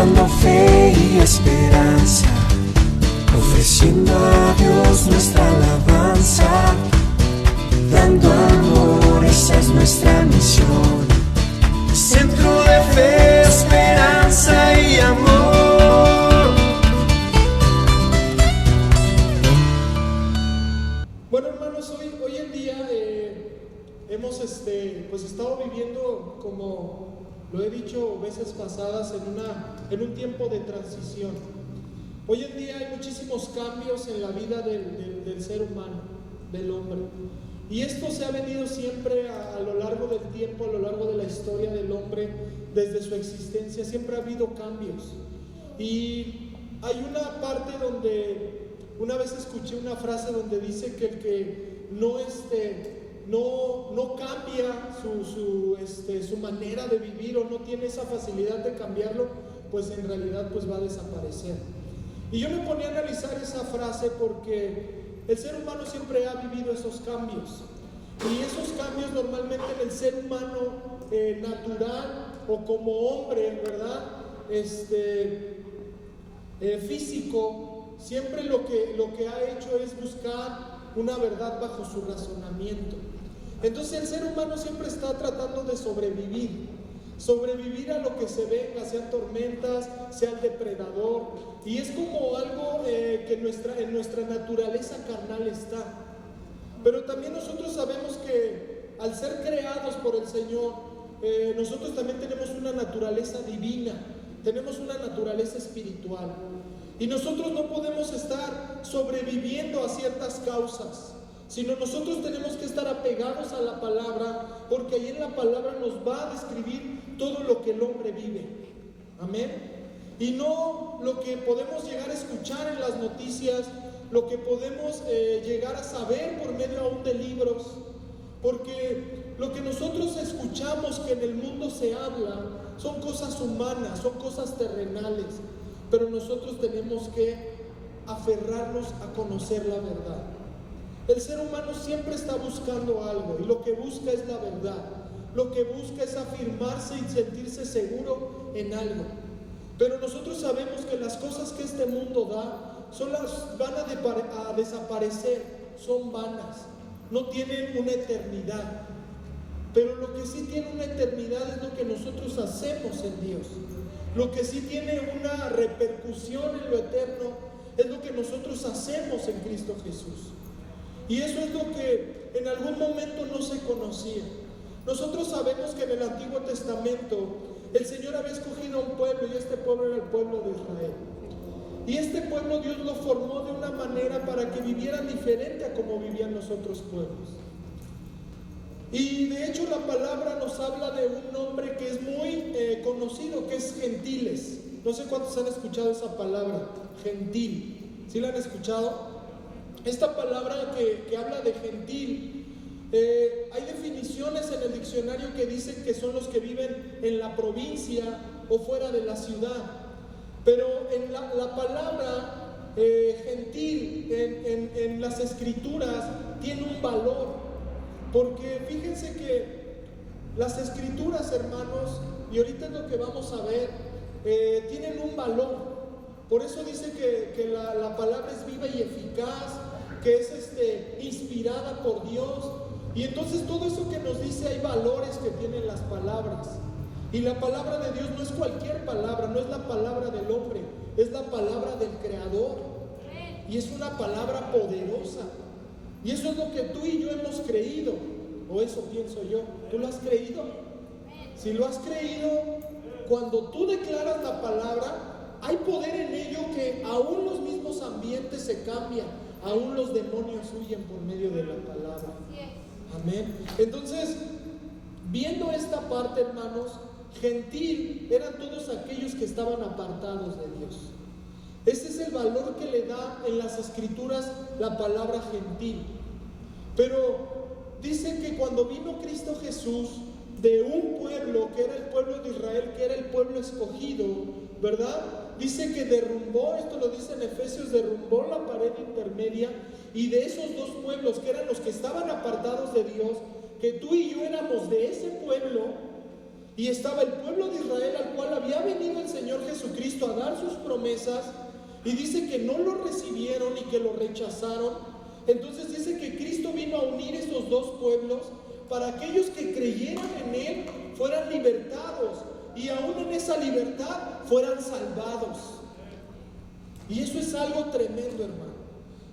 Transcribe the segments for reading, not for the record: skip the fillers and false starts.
dando fe y esperanza, ofreciendo a Dios nuestra alabanza, dando amor, esa es nuestra misión. Centro de fe, esperanza y amor. Bueno, hermanos, hoy en día hemos estado viviendo, como lo he dicho veces pasadas, en un tiempo de transición. Hoy en día hay muchísimos cambios en la vida del ser humano, del hombre. Y esto se ha venido siempre a lo largo del tiempo, a lo largo de la historia del hombre, desde su existencia, siempre ha habido cambios. Y hay una parte donde, una vez escuché una frase donde dice que el que no cambia su manera de vivir, o no tiene esa facilidad de cambiarlo, pues en realidad pues va a desaparecer. Y yo me ponía a analizar esa frase porque el ser humano siempre ha vivido esos cambios, y esos cambios normalmente en el ser humano natural o como hombre, ¿verdad? Físico, siempre lo que ha hecho es buscar una verdad bajo su razonamiento. Entonces el ser humano siempre está tratando de sobrevivir a lo que se venga, sean tormentas, sea el depredador, y es como algo que en nuestra naturaleza carnal está. Pero también nosotros sabemos que al ser creados por el Señor, nosotros también tenemos una naturaleza divina, tenemos una naturaleza espiritual, y nosotros no podemos estar sobreviviendo a ciertas causas, sino nosotros tenemos que estar apegados a la palabra, porque ahí en la palabra nos va a describir todo lo que el hombre vive. Amén. Y no lo que podemos llegar a escuchar en las noticias, lo que podemos llegar a saber por medio aún de libros, porque lo que nosotros escuchamos que en el mundo se habla son cosas humanas, son cosas terrenales, pero nosotros tenemos que aferrarnos a conocer la verdad. El ser humano siempre está buscando algo, y lo que busca es la verdad. Lo que busca es afirmarse y sentirse seguro en algo. Pero nosotros sabemos que las cosas que este mundo da van a desaparecer, son vanas, no tienen una eternidad. Pero lo que sí tiene una eternidad es lo que nosotros hacemos en Dios. Lo que sí tiene una repercusión en lo eterno es lo que nosotros hacemos en Cristo Jesús. Y eso es lo que en algún momento no se conocía. Nosotros sabemos que en el Antiguo Testamento el Señor había escogido a un pueblo, y este pueblo era el pueblo de Israel. Y este pueblo Dios lo formó de una manera para que vivieran diferente a como vivían los otros pueblos. Y de hecho la palabra nos habla de un nombre que es muy conocido, que es gentiles. No sé cuántos han escuchado esa palabra, gentil. ¿Sí la han escuchado? Esta palabra que habla de gentil, hay definiciones en el diccionario que dicen que son los que viven en la provincia o fuera de la ciudad. Pero en la palabra gentil en las escrituras tiene un valor, porque fíjense que las escrituras, hermanos, y ahorita es lo que vamos a ver, tienen un valor. Por eso dice que la palabra es viva y eficaz, que es inspirada por Dios. Y entonces todo eso que nos dice, hay valores que tienen las palabras. Y la palabra de Dios no es cualquier palabra, no es la palabra del hombre, es la palabra del Creador. Y es una palabra poderosa. Y eso es lo que tú y yo hemos creído, o eso pienso yo. ¿Tú lo has creído? Si lo has creído, cuando tú declaras la palabra, hay poder en ello que aún los mismos ambientes se cambian, aún los demonios huyen por medio de la palabra. Amén. Entonces, viendo esta parte, hermanos, gentil eran todos aquellos que estaban apartados de Dios. Ese es el valor que le da en las escrituras la palabra gentil. Pero dice que cuando vino Cristo Jesús de un pueblo que era el pueblo de Israel, que era el pueblo escogido, ¿verdad? Dice que derrumbó, esto lo dice en Efesios, derrumbó la pared intermedia, y de esos dos pueblos que eran los que estaban apartados de Dios, que tú y yo éramos de ese pueblo, y estaba el pueblo de Israel al cual había venido el Señor Jesucristo a dar sus promesas, y dice que no lo recibieron y que lo rechazaron. Entonces dice que Cristo vino a unir esos dos pueblos para aquellos que creyeran en Él fueran libertados, y aún en esa libertad fueran salvados. Y eso es algo tremendo, hermano.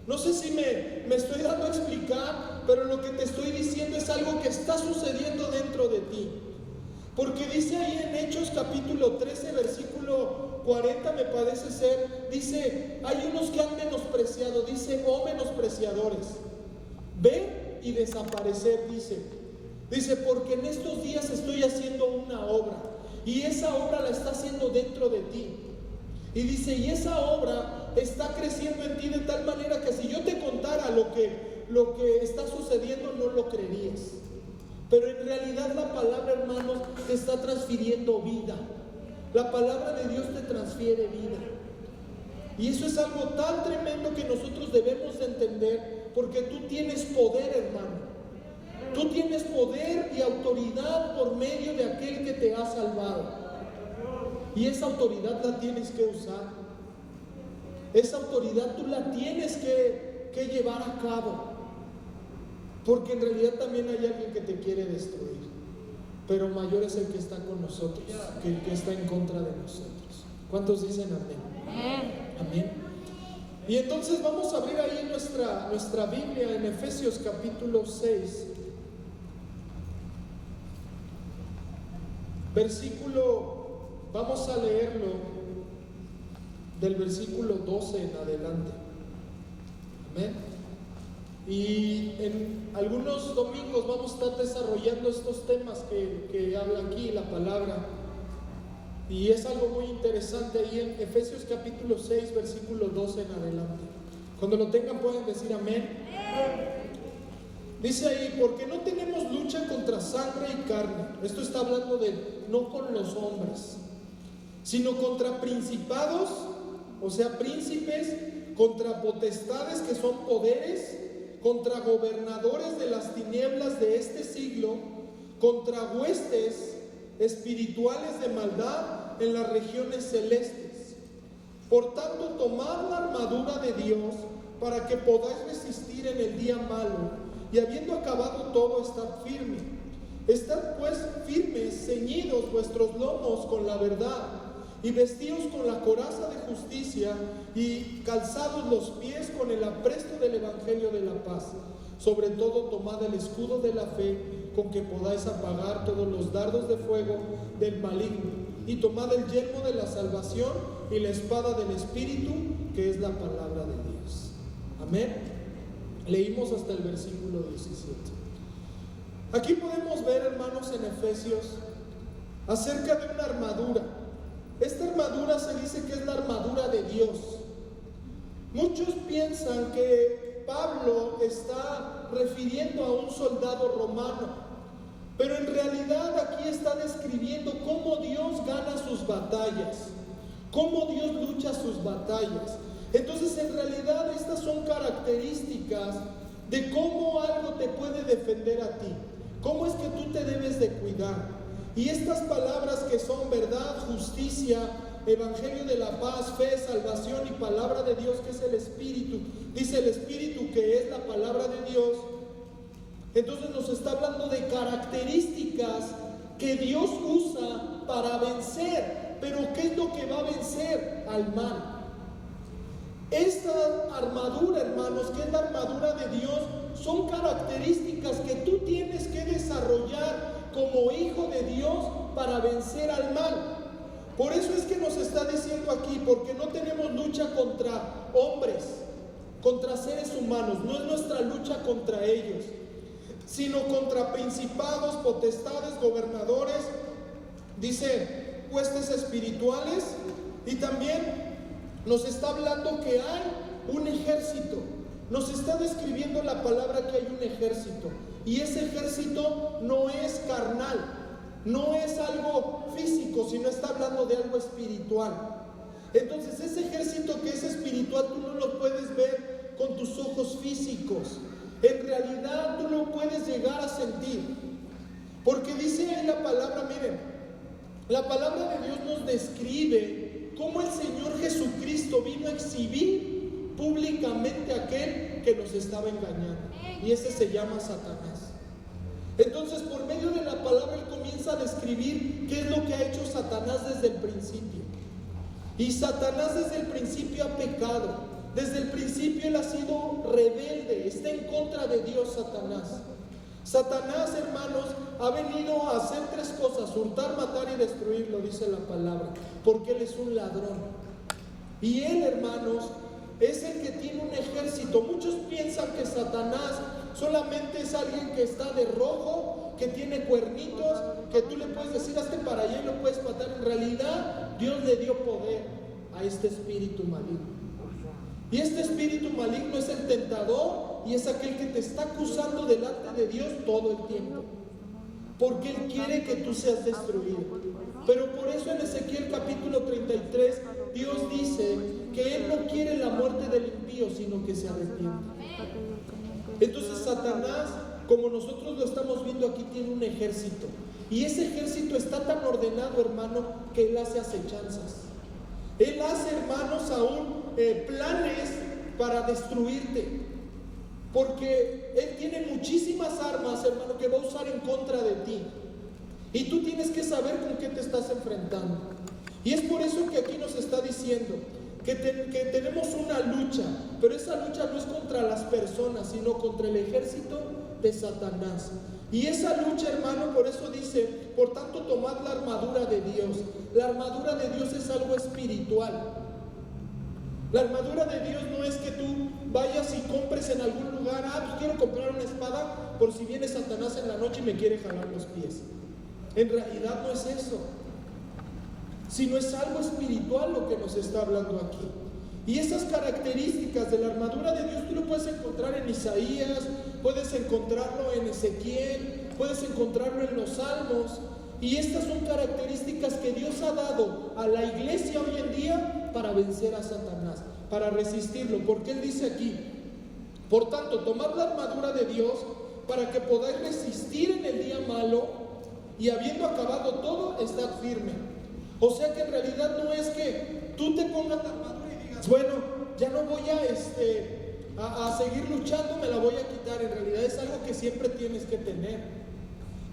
No sé si me estoy dando a explicar, pero lo que te estoy diciendo es algo que está sucediendo dentro de ti. Porque dice ahí en Hechos capítulo 13, versículo 40, me parece ser, dice, hay unos que han menospreciado, dice, oh menospreciadores, ver y desaparecer, dice, porque en estos días estoy haciendo una obra, y esa obra la está haciendo dentro de ti. Y dice, y esa obra está creciendo en ti de tal manera que si yo te contara lo que está sucediendo, no lo creerías. Pero en realidad la palabra, hermanos, te está transfiriendo vida. La palabra de Dios te transfiere vida. Y eso es algo tan tremendo que nosotros debemos de entender, porque tú tienes poder, hermano. Tú tienes poder y autoridad por medio de aquel que te ha salvado. Y esa autoridad la tienes que usar. Esa autoridad tú la tienes que llevar a cabo. Porque en realidad también hay alguien que te quiere destruir. Pero mayor es el que está con nosotros que el que está en contra de nosotros. ¿Cuántos dicen amén? Amén. Y entonces vamos a abrir ahí nuestra Biblia en Efesios capítulo 6. Vamos a leerlo del versículo 12 en adelante. Amén. Y en algunos domingos vamos a estar desarrollando estos temas que habla aquí la palabra. Y es algo muy interesante ahí en Efesios capítulo 6, versículo 12 en adelante. Cuando lo tengan pueden decir amén. Dice ahí, porque no tenemos lucha contra sangre y carne. Esto está hablando de no con los hombres, sino contra principados, o sea, príncipes, contra potestades que son poderes, contra gobernadores de las tinieblas de este siglo, contra huestes espirituales de maldad en las regiones celestes. Por tanto, tomad la armadura de Dios para que podáis resistir en el día malo, y habiendo acabado todo, estad firme. Estad pues firmes, ceñidos vuestros lomos con la verdad, y vestidos con la coraza de justicia, y calzados los pies con el apresto del evangelio de la paz. Sobre todo tomad el escudo de la fe, con que podáis apagar todos los dardos de fuego del maligno, y tomad el yelmo de la salvación y la espada del Espíritu, que es la palabra de Dios. Amén. Leímos hasta el versículo 17. Aquí podemos ver, hermanos, en Efesios acerca de una armadura. Esta armadura se dice que es la armadura de Dios. Muchos piensan que Pablo está refiriendo a un soldado romano, pero en realidad aquí está describiendo cómo Dios gana sus batallas, cómo Dios lucha sus batallas. Entonces, en realidad estas son características de cómo algo te puede defender a ti, cómo es que tú te debes de cuidar. Y estas palabras que son verdad, justicia, evangelio de la paz, fe, salvación y palabra de Dios, que es el Espíritu, dice el Espíritu que es la palabra de Dios. Entonces nos está hablando de características que Dios usa para vencer. Pero ¿qué es lo que va a vencer? Al mal. Esta armadura, hermanos, que es la armadura de Dios, son características que tú tienes que desarrollar como hijo de Dios para vencer al mal. Por eso es que nos está diciendo aquí, porque no tenemos lucha contra hombres, contra seres humanos, no es nuestra lucha contra ellos, sino contra principados, potestades, gobernadores, dice, huestes espirituales, y también nos está hablando que hay un ejército. Nos está describiendo la palabra que hay un ejército. Y ese ejército no es carnal, no es algo físico, sino está hablando de algo espiritual. Entonces ese ejército que es espiritual tú no lo puedes ver con tus ojos físicos. En realidad tú lo puedes llegar a sentir. Porque dice ahí la palabra, miren, La palabra de Dios nos describe cómo el Señor Jesucristo vino a exhibir públicamente a aquel que nos estaba engañando. Y ese se llama Satanás. Entonces, por medio de la palabra, Él comienza a describir qué es lo que ha hecho Satanás desde el principio. Y Satanás desde el principio ha pecado. Desde el principio Él ha sido rebelde, está en contra de Dios, Satanás. Satanás, hermanos, ha venido a hacer tres cosas: hurtar, matar y destruir, lo dice la palabra, porque Él es un ladrón. Y Él, hermanos, es el que tiene un ejército. Muchos piensan que Satanás solamente es alguien que está de rojo, que tiene cuernitos, que tú le puedes decir hazte para allá y lo puedes matar. En realidad, Dios le dio poder a este espíritu maligno. Y este espíritu maligno es el tentador y es aquel que te está acusando delante de Dios todo el tiempo, porque Él quiere que tú seas destruido. Pero por eso en Ezequiel capítulo 33 Dios dice que Él no quiere la muerte del impío, sino que se arrepiente. Entonces Satanás, como nosotros lo estamos viendo aquí, tiene un ejército, y ese ejército está tan ordenado, hermano, que Él hace acechanzas. Él hace, hermanos, aún planes para destruirte, porque Él tiene muchísimas armas, hermano, que va a usar en contra de ti, y tú tienes que saber con qué te estás enfrentando. Y es por eso que aquí nos está diciendo que tenemos una lucha, pero esa lucha no es contra las personas, sino contra el ejército de Satanás. Y esa lucha, hermano, por eso dice, por tanto, tomad la armadura de Dios. La armadura de Dios es algo espiritual. La armadura de Dios no es que tú vayas y compres en algún lugar, pues quiero comprar una espada por si viene Satanás en la noche y me quiere jalar los pies. En realidad no es eso, sino es algo espiritual lo que nos está hablando aquí. Y esas características de la armadura de Dios tú lo puedes encontrar en Isaías, puedes encontrarlo en Ezequiel, puedes encontrarlo en los Salmos. Y estas son características que Dios ha dado a la iglesia hoy en día para vencer a Satanás, para resistirlo. Porque Él dice aquí, por tanto, tomad la armadura de Dios para que podáis resistir en el día malo, y habiendo acabado todo, estad firme. O sea que en realidad no es que tú te pongas la armadura y digas, bueno, ya no voy a seguir luchando, me la voy a quitar. En realidad es algo que siempre tienes que tener.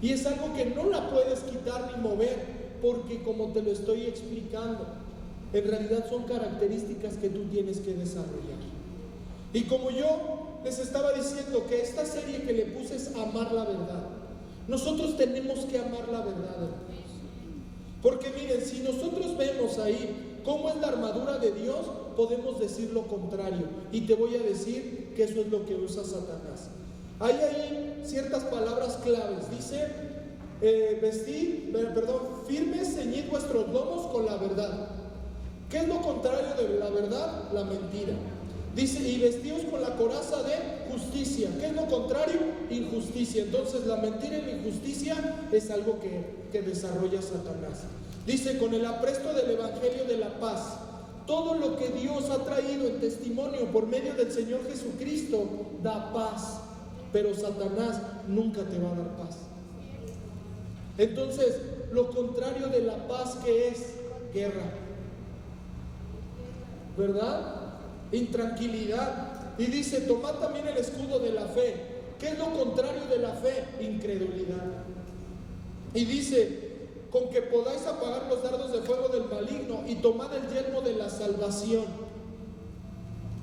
Y es algo que no la puedes quitar ni mover, porque como te lo estoy explicando, en realidad son características que tú tienes que desarrollar. Y como yo les estaba diciendo que esta serie que le puse es amar la verdad, nosotros tenemos que amar la verdad, hermanos. Porque miren, si nosotros vemos ahí cómo es la armadura de Dios, podemos decir lo contrario. Y te voy a decir que eso es lo que usa Satanás. Hay ahí ciertas palabras claves. Dice, firmes, ceñid vuestros lomos con la verdad. ¿Qué es lo contrario de la verdad? La mentira. Dice, y vestíos con la coraza de justicia. ¿Qué es lo contrario? Injusticia. Entonces la mentira y la injusticia es algo que desarrolla Satanás. Dice, con el apresto del evangelio de la paz. Todo lo que Dios ha traído en testimonio por medio del Señor Jesucristo da paz. Pero Satanás nunca te va a dar paz. Entonces, lo contrario de la paz, ¿qué es? Guerra, ¿verdad? Intranquilidad. Y dice, tomad también el escudo de la fe. ¿Qué es lo contrario de la fe? Incredulidad. Y dice, con que podáis apagar los dardos de fuego del maligno, y tomad el yelmo de la salvación.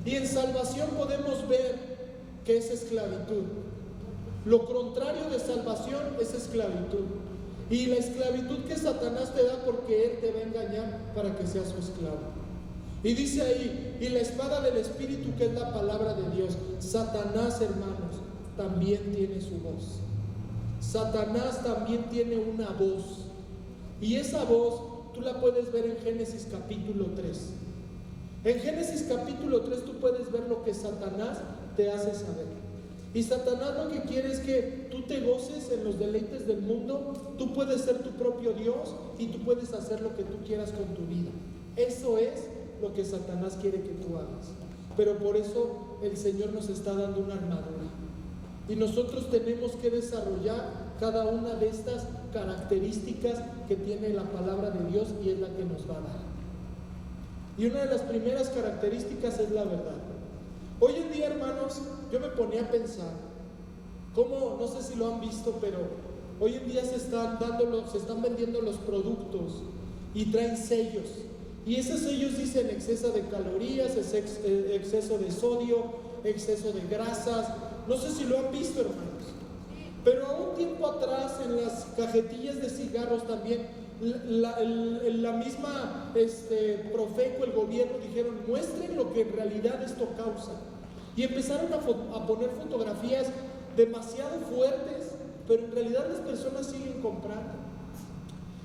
Y en salvación podemos ver que es esclavitud. Lo contrario de salvación es esclavitud. Y la esclavitud que Satanás te da porque Él te va a engañar para que seas su esclavo. Y dice ahí, y la espada del Espíritu, que es la palabra de Dios. Satanás, hermanos, también tiene su voz. Satanás también tiene una voz. Y esa voz tú la puedes ver en Génesis capítulo 3. En Génesis capítulo 3 tú puedes ver lo que Satanás te hace saber. Y Satanás lo que quiere es que tú te goces en los deleites del mundo. Tú puedes ser tu propio Dios y tú puedes hacer lo que tú quieras con tu vida. Eso es lo que Satanás quiere que tú hagas. Pero por eso el Señor nos está dando una armadura. Y nosotros tenemos que desarrollar cada una de estas características que tiene la palabra de Dios y es la que nos va a dar. Y una de las primeras características es la verdad. Hoy en día, hermanos, yo me ponía a pensar, cómo, no sé si lo han visto, pero hoy en día se están vendiendo los productos y traen sellos. Y esos sellos dicen exceso de calorías, exceso de sodio, exceso de grasas. No sé si lo han visto, hermanos. Pero a un tiempo atrás, en las cajetillas de cigarros también, la misma Profeco, el gobierno, dijeron, muestren lo que en realidad esto causa. Y empezaron a poner fotografías demasiado fuertes, pero en realidad las personas siguen comprando.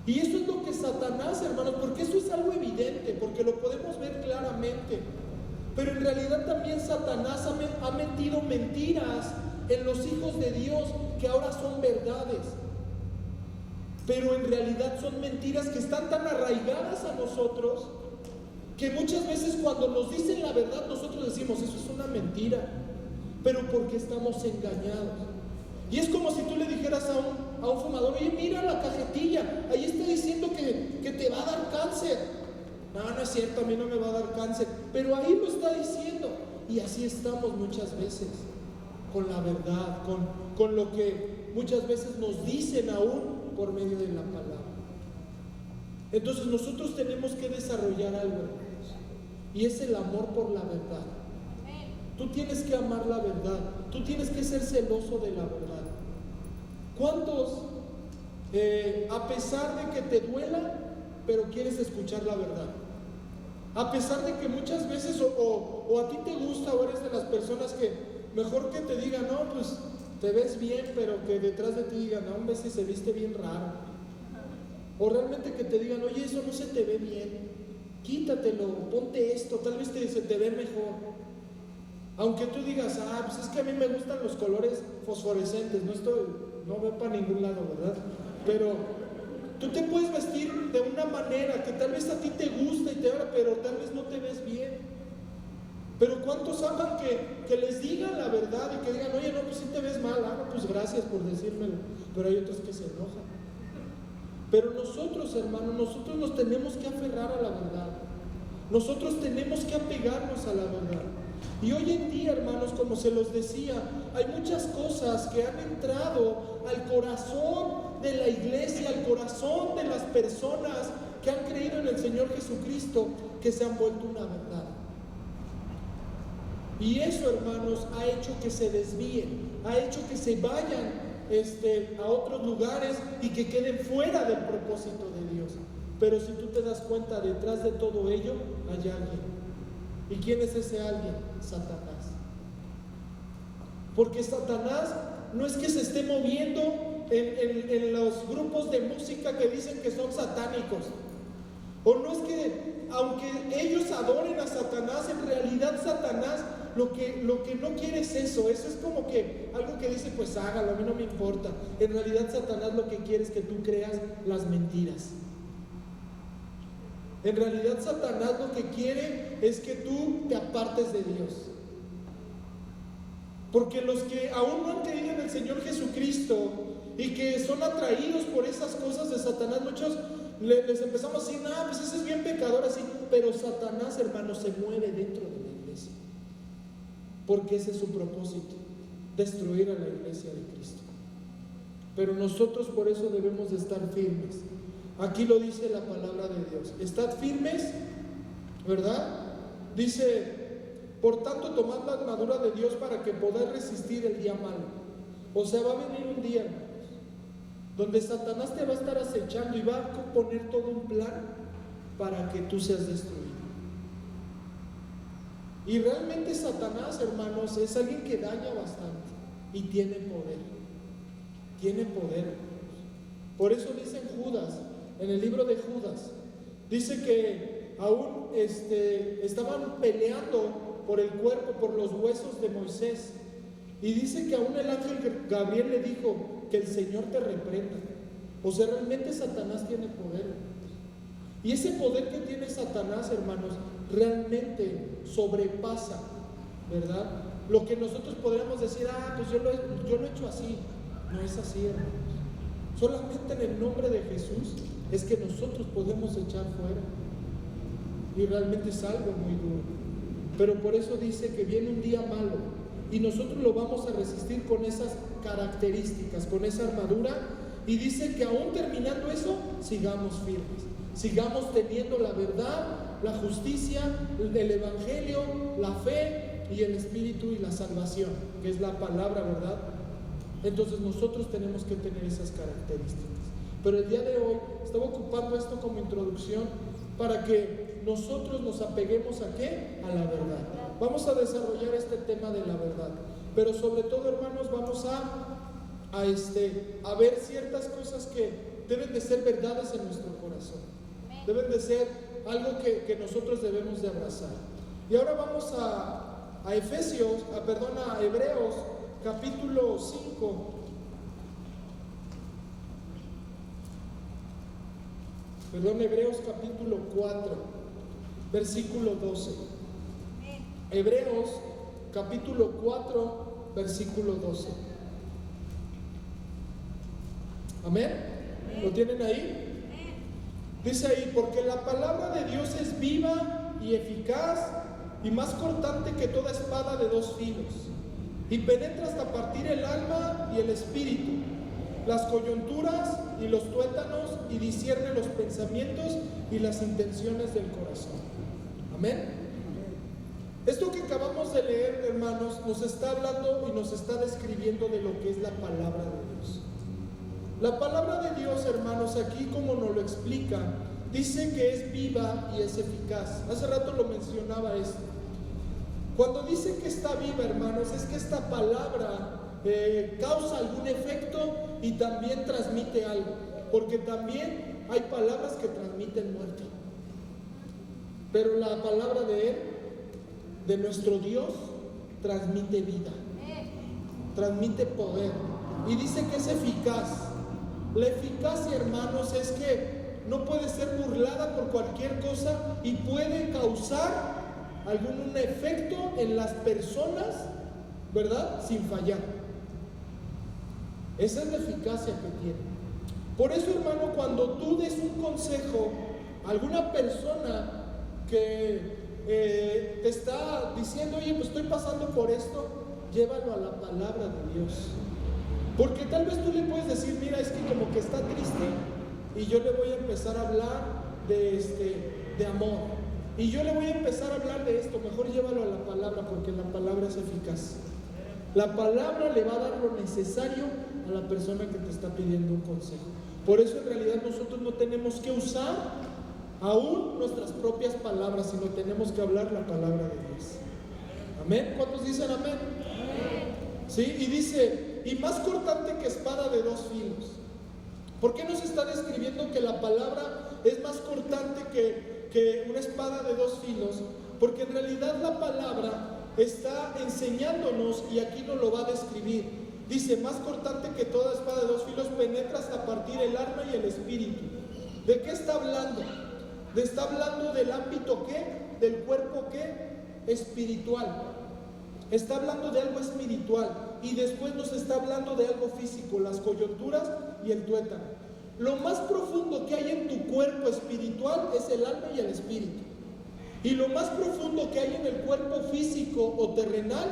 Y eso es lo que Satanás, hermanos, porque eso es algo evidente, porque lo podemos ver claramente. Pero en realidad también Satanás ha metido mentiras en los hijos de Dios que ahora son verdades. Pero en realidad son mentiras que están tan arraigadas a nosotros que muchas veces cuando nos dicen la verdad nosotros decimos, eso es una mentira, pero porque estamos engañados. Y es como si tú le dijeras a un fumador, oye, mira la cajetilla, ahí está diciendo que te va a dar cáncer. No es cierto, a mí no me va a dar cáncer, pero ahí lo está diciendo. Y así estamos muchas veces con la verdad, con lo que muchas veces nos dicen aún por medio de la palabra. Entonces nosotros tenemos que desarrollar algo, hermanos, y es el amor por la verdad. Tú tienes que amar la verdad, tú tienes que ser celoso de la verdad. ¿Cuántos, a pesar de que te duela, pero quieres escuchar la verdad? A pesar de que muchas veces o a ti te gusta o eres de las personas que mejor que te digan, no, pues te ves bien, pero que detrás de ti digan, no, hombre, si se viste bien raro. O realmente que te digan, oye, eso no se te ve bien, quítatelo, ponte esto, tal vez se te ve mejor. Aunque tú digas, pues es que a mí me gustan los colores fosforescentes, no veo para ningún lado, ¿verdad? Pero tú te puedes vestir de una manera que tal vez a ti te gusta y te habla, pero tal vez no te ves bien. Pero ¿cuántos aman que les digan la verdad y que digan, oye, no, pues sí te ves mal, no, pues gracias por decírmelo? Pero hay otros que se enojan. Pero nosotros, hermanos, nosotros nos tenemos que aferrar a la verdad. Nosotros tenemos que apegarnos a la verdad. Y hoy en día, hermanos, como se los decía, hay muchas cosas que han entrado al corazón de la iglesia, al corazón de las personas que han creído en el Señor Jesucristo, que se han vuelto una verdad. Y eso, hermanos, ha hecho que se desvíen, ha hecho que se vayan a otros lugares y que queden fuera del propósito de Dios. Pero si tú te das cuenta, detrás de todo ello hay alguien. ¿Y quién es ese alguien? Satanás. Porque Satanás no es que se esté moviendo en los grupos de música que dicen que son satánicos. O no es que, aunque ellos adoren a Satanás, en realidad Satanás lo que no quiere es eso. Eso es como que algo que dice, pues hágalo, a mí no me importa. En realidad Satanás lo que quiere es que tú creas las mentiras. En realidad Satanás lo que quiere es que tú te apartes de Dios. Porque los que aún no han creído en el Señor Jesucristo y que son atraídos por esas cosas de Satanás, muchos les empezamos a decir, pues ese es bien pecador así. Pero Satanás, hermanos, se mueve dentro de la iglesia. Porque ese es su propósito, destruir a la iglesia de Cristo. Pero nosotros por eso debemos de estar firmes. Aquí lo dice la palabra de Dios. Estad firmes, ¿verdad? Dice, por tanto, tomad la armadura de Dios para que podáis resistir el día malo. O sea, va a venir un día, hermanos, donde Satanás te va a estar acechando y va a poner todo un plan para que tú seas destruido. Y realmente Satanás, hermanos, es alguien que daña bastante y tiene poder. Tiene poder, hermanos. Por eso dice en Judas, en el libro de Judas, dice que aún estaban peleando por el cuerpo, por los huesos de Moisés. Y dice que aún el ángel Gabriel le dijo que el Señor te reprenda. O sea, realmente Satanás tiene poder, hermanos. Y ese poder que tiene Satanás, hermanos, realmente sobrepasa, ¿verdad? Lo que nosotros podríamos decir, pues yo lo he hecho así. No es así, hermanos. Solamente en el nombre de Jesús es que nosotros podemos echar fuera. Y realmente es algo muy duro. Pero por eso dice que viene un día malo y nosotros lo vamos a resistir con esas características, con esa armadura. Y dice que aún terminando eso, sigamos firmes, sigamos teniendo la verdad, la justicia, el evangelio, la fe y el espíritu y la salvación, que es la palabra, ¿verdad? Entonces nosotros tenemos que tener esas características. Pero el día de hoy estaba ocupando esto como introducción para que nosotros nos apeguemos ¿a qué? A la verdad. Vamos a desarrollar este tema de la verdad, pero sobre todo, hermanos, vamos a ver ciertas cosas que deben de ser verdades en nuestro corazón, deben de ser algo que nosotros debemos de abrazar. Y ahora vamos a Hebreos capítulo 5. Hebreos capítulo 4, versículo 12. Hebreos capítulo 4, versículo 12. ¿Amén? ¿Lo tienen ahí? Dice ahí: porque la palabra de Dios es viva y eficaz y más cortante que toda espada de dos filos, y penetra hasta partir el alma y el espíritu, las coyunturas y los tuétanos, y discierne los pensamientos y las intenciones del corazón. Amén. Esto que acabamos de leer, hermanos, nos está hablando y nos está describiendo de lo que es la palabra de Dios. La palabra de Dios, hermanos, aquí como nos lo explica, dice que es viva y es eficaz. Hace rato lo mencionaba esto. Cuando dice que está viva, hermanos, es que esta palabra causa algún efecto y también transmite algo, porque también hay palabras que transmiten muerte, pero la palabra de nuestro Dios, transmite vida, transmite poder, y dice que es eficaz. La eficacia, hermanos, es que no puede ser burlada por cualquier cosa y puede causar algún efecto en las personas, ¿verdad? Sin fallar. Esa es la eficacia que tiene. Por eso, hermano, cuando tú des un consejo a alguna persona que te está diciendo: oye, pues estoy pasando por esto, llévalo a la palabra de Dios. Porque tal vez tú le puedes decir: mira, es que como que está triste, y yo le voy a empezar a hablar de amor, y yo le voy a empezar a hablar de esto. Mejor llévalo a la palabra, porque la palabra es eficaz. La palabra le va a dar lo necesario a la persona que te está pidiendo un consejo. Por eso en realidad nosotros no tenemos que usar aún nuestras propias palabras, sino tenemos que hablar la palabra de Dios. ¿Amén? ¿Cuántos dicen amén? Sí, y dice: y más cortante que espada de dos filos. ¿Por qué nos está describiendo que la palabra es más cortante que una espada de dos filos? Porque en realidad la palabra está enseñándonos, y aquí nos lo va a describir. Dice: más cortante que toda espada de dos filos, penetra hasta partir el alma y el espíritu. ¿De qué está hablando? Está hablando del ámbito ¿qué? Del cuerpo ¿qué? Espiritual. Está hablando de algo espiritual, y después nos está hablando de algo físico, las coyunturas y el tuétano. Lo más profundo que hay en tu cuerpo espiritual es el alma y el espíritu. Y lo más profundo que hay en el cuerpo físico o terrenal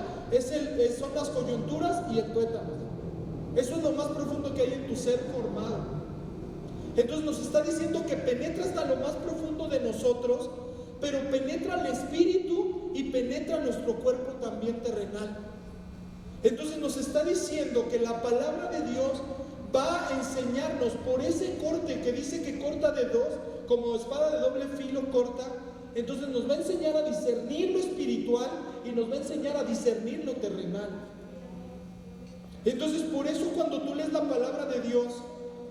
son las coyunturas y el tuétano. Eso es lo más profundo que hay en tu ser formado. Entonces nos está diciendo que penetra hasta lo más profundo de nosotros, pero penetra al espíritu y penetra nuestro cuerpo también terrenal. Entonces nos está diciendo que la palabra de Dios va a enseñarnos por ese corte que dice que corta de dos, como espada de doble filo corta. Entonces nos va a enseñar a discernir lo espiritual y nos va a enseñar a discernir lo terrenal. Entonces por eso cuando tú lees la palabra de Dios,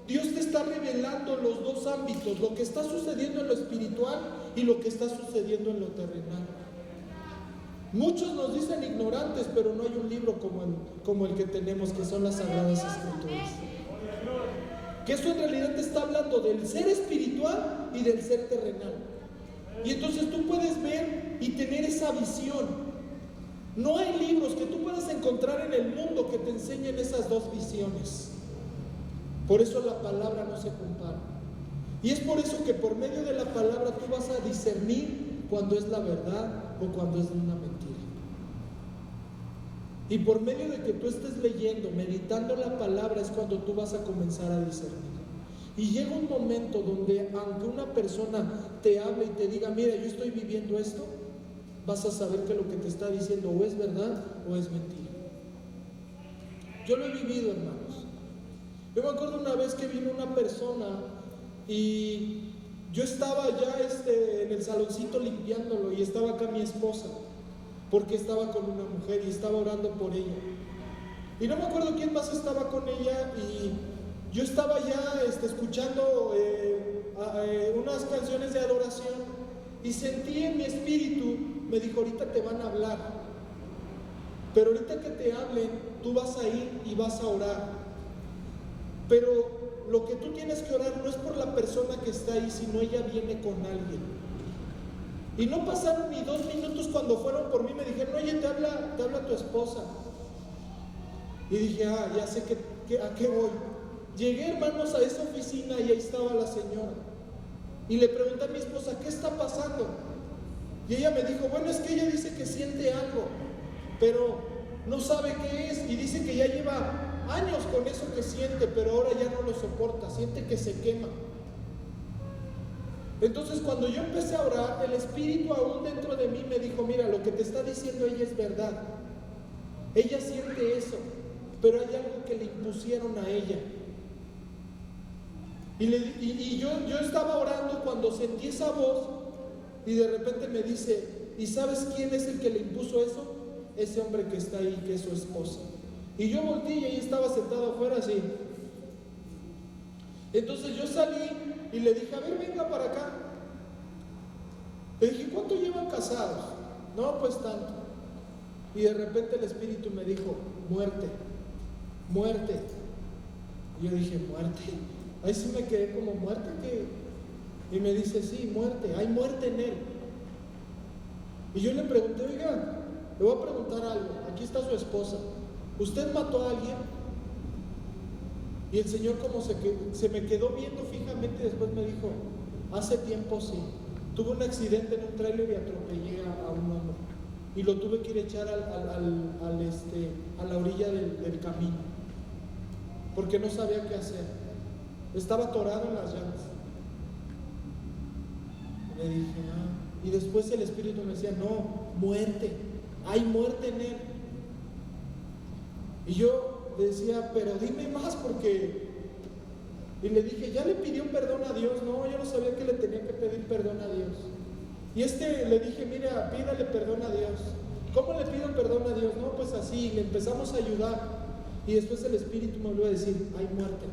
Dios te está revelando los dos ámbitos, lo que está sucediendo en lo espiritual y lo que está sucediendo en lo terrenal. Muchos nos dicen ignorantes, pero no hay un libro como el que tenemos, que son las Sagradas Escrituras. Que eso en realidad te está hablando del ser espiritual y del ser terrenal. Y entonces tú puedes ver y tener esa visión. No hay libros que tú puedas encontrar en el mundo que te enseñen esas dos visiones. Por eso la palabra no se compara. Y es por eso que por medio de la palabra tú vas a discernir cuando es la verdad o cuando es una mentira. Y por medio de que tú estés leyendo, meditando la palabra, es cuando tú vas a comenzar a discernir. Y llega un momento donde aunque una persona te hable y te diga, mira, yo estoy viviendo esto, vas a saber que lo que te está diciendo o es verdad o es mentira. Yo lo he vivido, hermanos. Yo me acuerdo una vez que vino una persona y yo estaba ya en el saloncito limpiándolo y estaba acá mi esposa, porque estaba con una mujer y estaba orando por ella. Y no me acuerdo quién más estaba con ella y yo estaba ya escuchando unas canciones de adoración y sentí en mi espíritu, me dijo, ahorita te van a hablar, pero ahorita que te hablen, tú vas a ir y vas a orar. Pero lo que tú tienes que orar no es por la persona que está ahí, sino ella viene con alguien. Y no pasaron ni 2 minutos cuando fueron por mí, me dijeron, oye, te habla tu esposa. Y dije, ya sé a qué voy. Llegué, hermanos, a esa oficina y ahí estaba la señora. Y le pregunté a mi esposa, ¿qué está pasando? Y ella me dijo, bueno, es que ella dice que siente algo, pero no sabe qué es. Y dice que ya lleva años con eso que siente, pero ahora ya no lo soporta, siente que se quema. Entonces cuando yo empecé a orar, el Espíritu aún dentro de mí me dijo, mira, lo que te está diciendo ella es verdad. Ella siente eso, pero hay algo que le impusieron a ella. Y yo estaba orando cuando sentí esa voz y de repente me dice, ¿y sabes quién es el que le impuso eso? Ese hombre que está ahí, que es su esposa. Y yo volteé y ella estaba sentada afuera así. Entonces yo salí y le dije, a ver, venga para acá. Le dije, ¿cuánto llevan casados? No, pues tanto. Y de repente el Espíritu me dijo, muerte, muerte. Y yo dije, ¿muerte? Ahí sí me quedé como, ¿muerte qué? Y me dice, sí, muerte, hay muerte en él. Y yo le pregunté, oiga, le voy a preguntar algo, aquí está su esposa, ¿usted mató a alguien? Y el Señor como se me quedó viendo fijamente y después me dijo, hace tiempo sí, tuve un accidente en un tráiler y atropellé a un hombre y lo tuve que ir a echar a la orilla del camino porque no sabía qué hacer, estaba atorado en las llantas. Le dije, y después el Espíritu me decía, no, muerte, hay muerte en él. Y yo decía, pero dime más porque... Y le dije, ¿ya le pidió perdón a Dios? No, yo no sabía que le tenía que pedir perdón a Dios. Y le dije, mira, pídale perdón a Dios. ¿Cómo le pido perdón a Dios? No, pues así, le empezamos a ayudar. Y después el Espíritu me volvió a decir, hay muerte,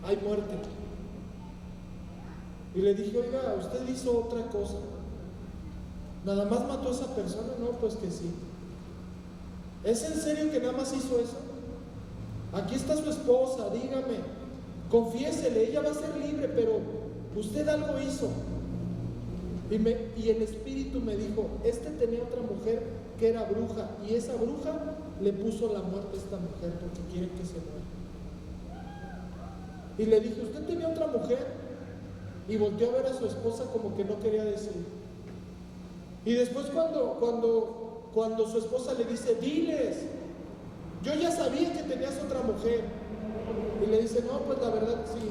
hay muerte. Y le dije, oiga, usted hizo otra cosa. ¿Nada más mató a esa persona? No, pues que sí. ¿Es en serio que nada más hizo eso? Aquí está su esposa, dígame, confiésele, ella va a ser libre, pero usted algo hizo. Y el Espíritu me dijo, tenía otra mujer que era bruja, y esa bruja le puso la muerte a esta mujer porque quiere que se muera. Y le dije, ¿usted tenía otra mujer? Y volteó a ver a su esposa como que no quería decir. Y después cuando su esposa le dice, diles, yo ya sabía que tenías otra mujer. Y le dice, no, pues la verdad sí.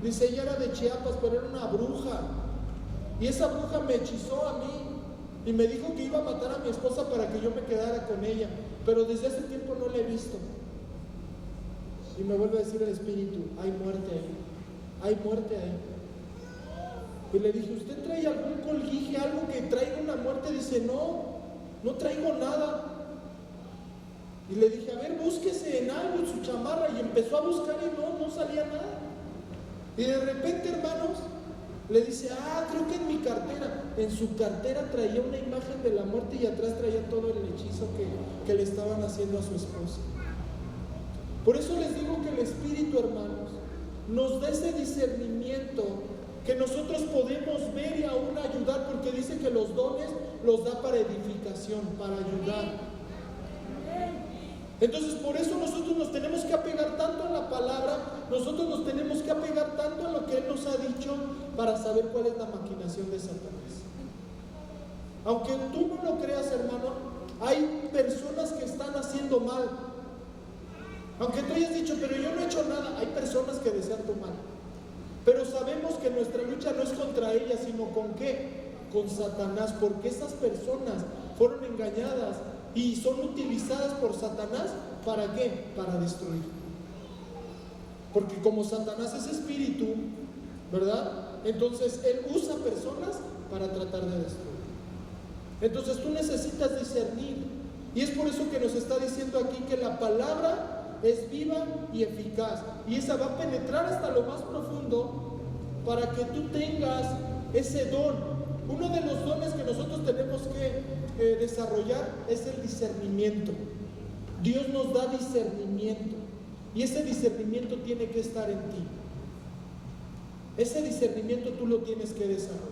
Dice, ella era de Chiapas, pero era una bruja. Y esa bruja me hechizó a mí y me dijo que iba a matar a mi esposa para que yo me quedara con ella. Pero desde hace tiempo no la he visto. Y me vuelve a decir el Espíritu, hay muerte ahí, hay muerte ahí. Y le dije, ¿usted trae algún colguije, algo que traiga una muerte? Dice, no traigo nada. Y le dije, a ver, búsquese en algo, en su chamarra. Y empezó a buscar y no salía nada. Y de repente, hermanos, le dice, creo que en mi cartera. En su cartera traía una imagen de la muerte y atrás traía todo el hechizo que le estaban haciendo a su esposa. Por eso les digo que el Espíritu, hermanos, nos da ese discernimiento que nosotros podemos ver y aún ayudar, porque dice que los dones los da para edificación, para ayudar. Entonces por eso nosotros nos tenemos que apegar tanto a la palabra, nosotros nos tenemos que apegar tanto a lo que Él nos ha dicho para saber cuál es la maquinación de Satanás. Aunque tú no lo creas, hermano, hay personas que están haciendo mal. Aunque tú hayas dicho, pero yo no he hecho nada, hay personas que desean tu mal. Pero sabemos que nuestra lucha no es contra ellas, sino ¿con qué? Con Satanás, porque esas personas fueron engañadas y son utilizadas por Satanás, ¿para qué? Para destruir. Porque como Satanás es espíritu, ¿verdad? Entonces él usa personas para tratar de destruir. Entonces tú necesitas discernir. Y es por eso que nos está diciendo aquí que la palabra es viva y eficaz. Y esa va a penetrar hasta lo más profundo para que tú tengas ese don. Uno de los dones que nosotros tenemos que desarrollar es el discernimiento. Dios nos da discernimiento y ese discernimiento tiene que estar en ti. Ese discernimiento tú lo tienes que desarrollar.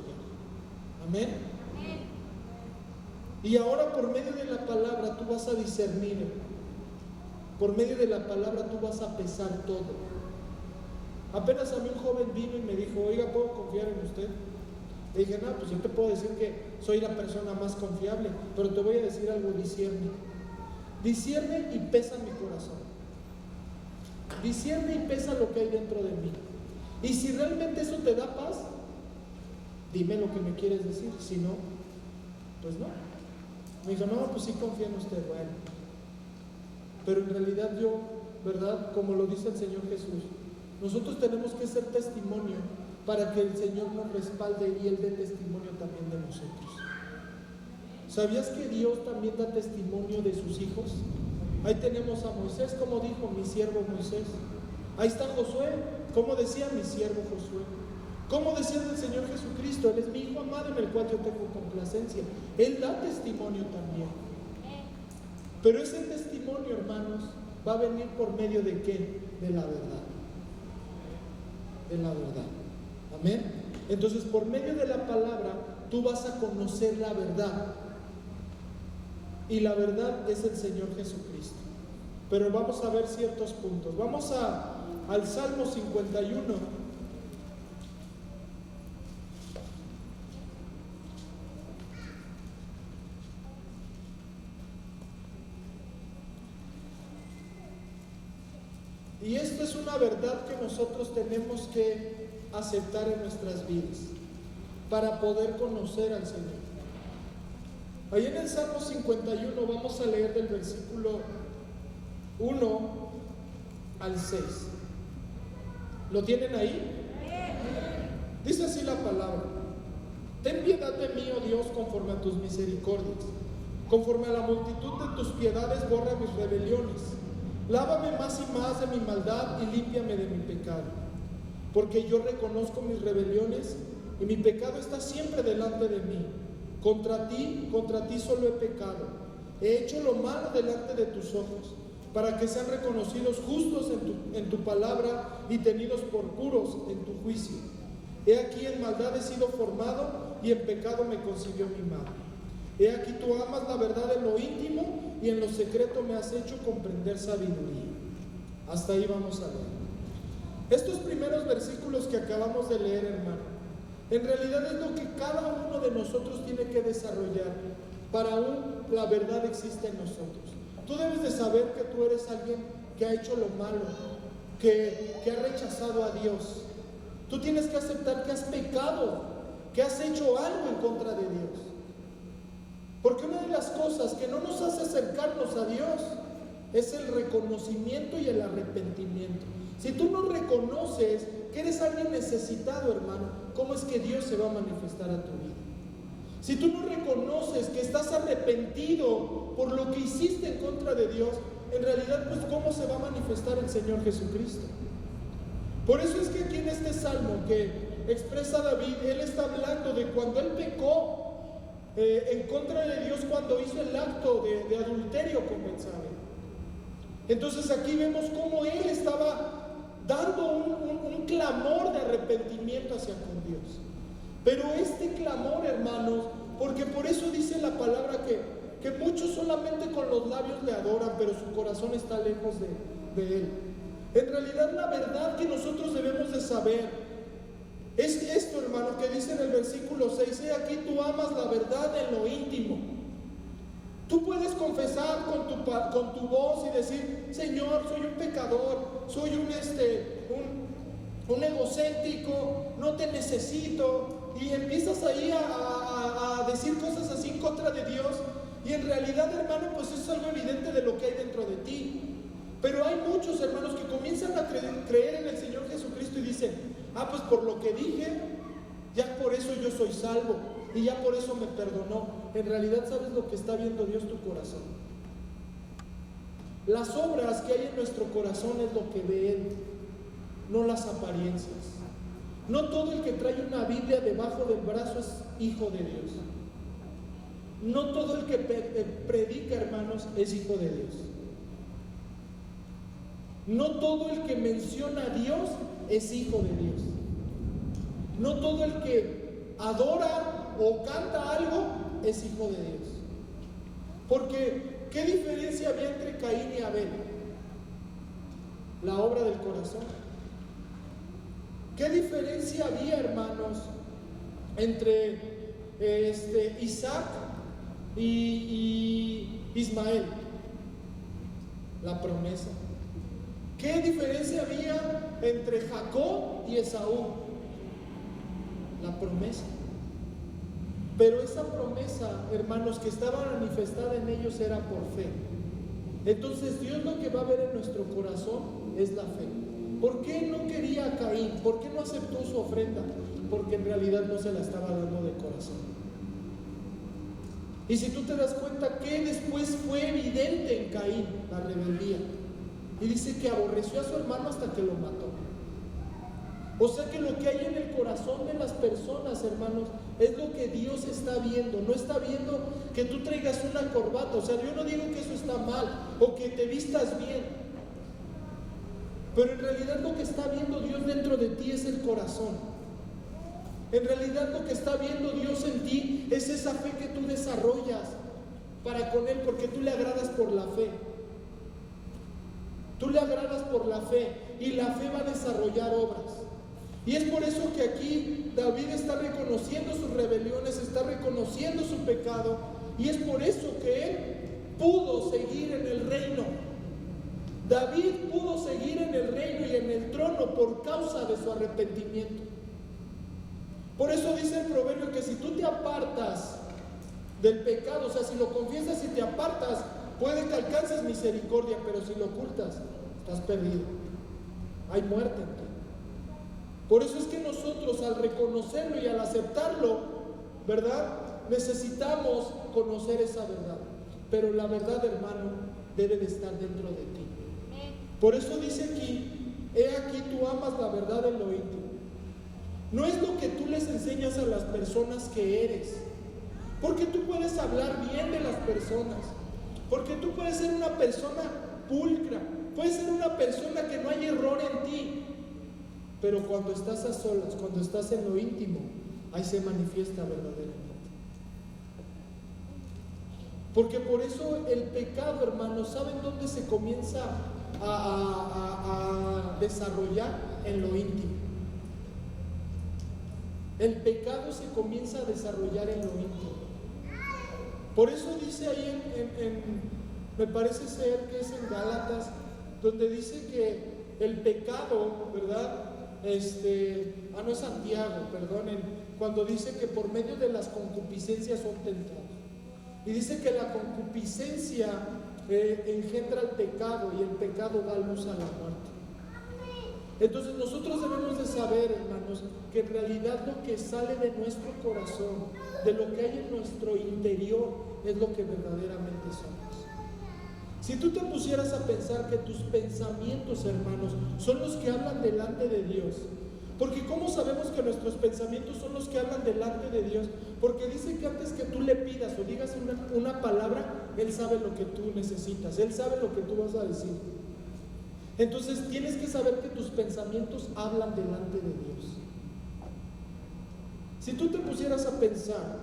Amén. Y ahora por medio de la palabra tú vas a discernir. Por medio de la palabra tú vas a pesar todo. Apenas a mí un joven vino y me dijo, oiga, ¿puedo confiar en usted? Le dije, no, pues yo te puedo decir que soy la persona más confiable, pero te voy a decir algo, discierne. Discierne y pesa mi corazón. Discierne y pesa lo que hay dentro de mí. Y si realmente eso te da paz, dime lo que me quieres decir. Si no, pues no. Me dijo, no, pues sí confío en usted. Bueno, pero en realidad yo, ¿verdad? Como lo dice el Señor Jesús, nosotros tenemos que ser testimonio para que el Señor nos respalde y Él dé testimonio también de nosotros. ¿Sabías que Dios también da testimonio de sus hijos? Ahí tenemos a Moisés, como dijo, mi siervo Moisés. Ahí está Josué, como decía, mi siervo Josué. Como decía el Señor Jesucristo, Él es mi Hijo amado en el cual yo tengo complacencia. Él da testimonio también. Pero ese testimonio, hermanos, va a venir por medio de ¿qué? De la verdad. De la verdad. Amén. Entonces, por medio de la palabra, tú vas a conocer la verdad. Y la verdad es el Señor Jesucristo. Pero vamos a ver ciertos puntos. Vamos al Salmo 51. Y esto es una verdad que nosotros tenemos que aceptar en nuestras vidas para poder conocer al Señor. Ahí en el Salmo 51 vamos a leer del versículo 1 al 6. ¿Lo tienen ahí? Dice así la palabra: ten piedad de mí, oh Dios, conforme a tus misericordias. Conforme a la multitud de tus piedades, borra mis rebeliones. Lávame más y más de mi maldad y límpiame de mi pecado. Porque yo reconozco mis rebeliones y mi pecado está siempre delante de mí. Contra ti solo he pecado. He hecho lo malo delante de tus ojos, para que sean reconocidos justos en tu palabra y tenidos por puros en tu juicio. He aquí en maldad he sido formado y en pecado me concibió mi madre. He aquí tú amas la verdad en lo íntimo y en lo secreto me has hecho comprender sabiduría. Hasta ahí vamos a leer. Estos primeros versículos que acabamos de leer, hermano, en realidad es lo que cada uno de nosotros tiene que desarrollar para aún la verdad existe en nosotros. Tú debes de saber que tú eres alguien que ha hecho lo malo, que ha rechazado a Dios. Tú tienes que aceptar que has pecado, que has hecho algo en contra de Dios. Porque una de las cosas que no nos hace acercarnos a Dios es el reconocimiento y el arrepentimiento. Si tú no reconoces que eres alguien necesitado, hermano, ¿cómo es que Dios se va a manifestar a tu vida? Si tú no reconoces que estás arrepentido por lo que hiciste en contra de Dios, en realidad, pues, ¿cómo se va a manifestar el Señor Jesucristo? Por eso es que aquí en este salmo que expresa David, él está hablando de cuando él pecó en contra de Dios, cuando hizo el acto de adulterio con Betsabé. Entonces aquí vemos cómo él estaba dando un clamor de arrepentimiento hacia con Dios. Pero este clamor, hermanos, porque por eso dice la palabra que muchos solamente con los labios le adoran, pero su corazón está lejos de Él. En realidad la verdad que nosotros debemos de saber es esto, hermano, que dice en el versículo 6, he aquí tú amas la verdad en lo íntimo. Tú puedes confesar con tu voz y decir, Señor, soy un pecador, soy un egocéntrico, no te necesito, y empiezas ahí a decir cosas así en contra de Dios, y en realidad, hermano, pues es algo evidente de lo que hay dentro de ti. Pero hay muchos hermanos que comienzan a creer en el Señor Jesucristo y dicen, pues por lo que dije, ya por eso yo soy salvo, y ya por eso me perdonó. En realidad, ¿sabes lo que está viendo Dios? Tu corazón. Las obras que hay en nuestro corazón es lo que ve Él, no las apariencias. No todo el que trae una Biblia debajo del brazo es hijo de Dios. No todo el que predica, hermanos, es hijo de Dios. No todo el que menciona a Dios es hijo de Dios. No todo el que adora o canta algo es hijo de Dios. Porque, ¿qué diferencia había entre Caín y Abel? La obra del corazón. ¿Qué diferencia había, hermanos, entre Isaac y Ismael? La promesa. ¿Qué diferencia había entre Jacob y Esaú? La promesa. Pero esa promesa, hermanos, que estaba manifestada en ellos era por fe. Entonces Dios lo que va a ver en nuestro corazón es la fe. ¿Por qué no quería a Caín? ¿Por qué no aceptó su ofrenda? Porque en realidad no se la estaba dando de corazón. Y si tú te das cuenta que después fue evidente en Caín la rebeldía. Y dice que aborreció a su hermano hasta que lo mató. O sea que lo que hay en el corazón de las personas, hermanos, es lo que Dios está viendo. No está viendo que tú traigas una corbata. O sea, yo no digo que eso está mal o que te vistas bien. Pero en realidad lo que está viendo Dios dentro de ti es el corazón. En realidad lo que está viendo Dios en ti es esa fe que tú desarrollas para con Él, porque tú le agradas por la fe. Tú le agradas por la fe y la fe va a desarrollar obras. Y es por eso que aquí David está reconociendo sus rebeliones, está reconociendo su pecado, y es por eso que él pudo seguir en el reino. David pudo seguir en el reino y en el trono por causa de su arrepentimiento. Por eso dice el proverbio que si tú te apartas del pecado, o sea, si lo confiesas y te apartas, puede que alcances misericordia, pero si lo ocultas, estás perdido. Hay muerte en ti. Por eso es que nosotros, al reconocerlo y al aceptarlo, ¿verdad?, necesitamos conocer esa verdad. Pero la verdad, hermano, debe de estar dentro de ti. Por eso dice aquí, he aquí tú amas la verdad en lo íntimo. No es lo que tú les enseñas a las personas que eres. Porque tú puedes hablar bien de las personas. Porque tú puedes ser una persona pulcra. Puedes ser una persona que no hay error en ti. Pero cuando estás a solas, cuando estás en lo íntimo, ahí se manifiesta verdaderamente. Porque por eso el pecado, hermanos, ¿saben dónde se comienza a desarrollar? En lo íntimo. El pecado se comienza a desarrollar en lo íntimo. Por eso dice ahí me parece ser que es en Gálatas, donde dice que el pecado, ¿verdad? No es Santiago, perdonen, cuando dice que por medio de las concupiscencias son tentados. Y dice que la concupiscencia engendra el pecado y el pecado da luz a la muerte. Entonces nosotros debemos de saber, hermanos, que en realidad lo que sale de nuestro corazón, de lo que hay en nuestro interior, es lo que verdaderamente somos. Si tú te pusieras a pensar que tus pensamientos, hermanos, son los que hablan delante de Dios, porque ¿cómo sabemos que nuestros pensamientos son los que hablan delante de Dios? Porque dice que antes que tú le pidas o digas una palabra, Él sabe lo que tú necesitas, Él sabe lo que tú vas a decir. Entonces tienes que saber que tus pensamientos hablan delante de Dios. Si tú te pusieras a pensar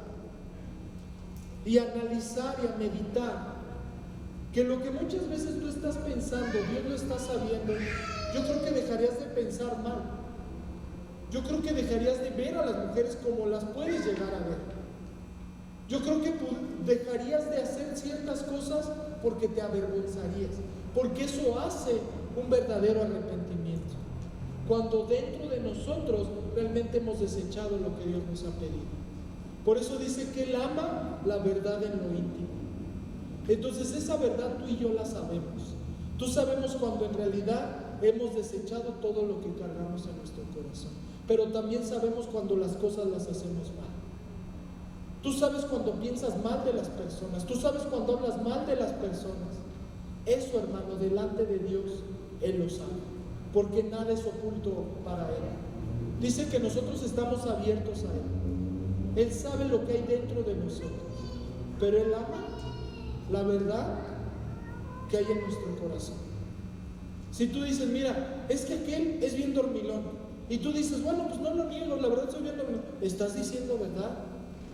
y a analizar y a meditar que lo que muchas veces tú estás pensando, Dios lo está sabiendo, yo creo que dejarías de pensar mal. Yo creo que dejarías de ver a las mujeres como las puedes llegar a ver. Yo creo que dejarías de hacer ciertas cosas porque te avergonzarías, porque eso hace un verdadero arrepentimiento. Cuando dentro de nosotros realmente hemos desechado lo que Dios nos ha pedido. Por eso dice que Él ama la verdad en lo íntimo. Entonces esa verdad tú y yo la sabemos. Tú sabemos cuando en realidad hemos desechado todo lo que cargamos en nuestro corazón. Pero también sabemos cuando las cosas las hacemos mal. Tú sabes cuando piensas mal de las personas. Tú sabes cuando hablas mal de las personas. Eso, hermano, delante de Dios, Él lo sabe. Porque nada es oculto para Él. Dice que nosotros estamos abiertos a Él. Él sabe lo que hay dentro de nosotros. Pero Él ama la verdad que hay en nuestro corazón. Si tú dices, mira, es que aquel es bien dormilón, y tú dices, bueno, pues no lo niego, la verdad soy bien dormilón, estás diciendo verdad.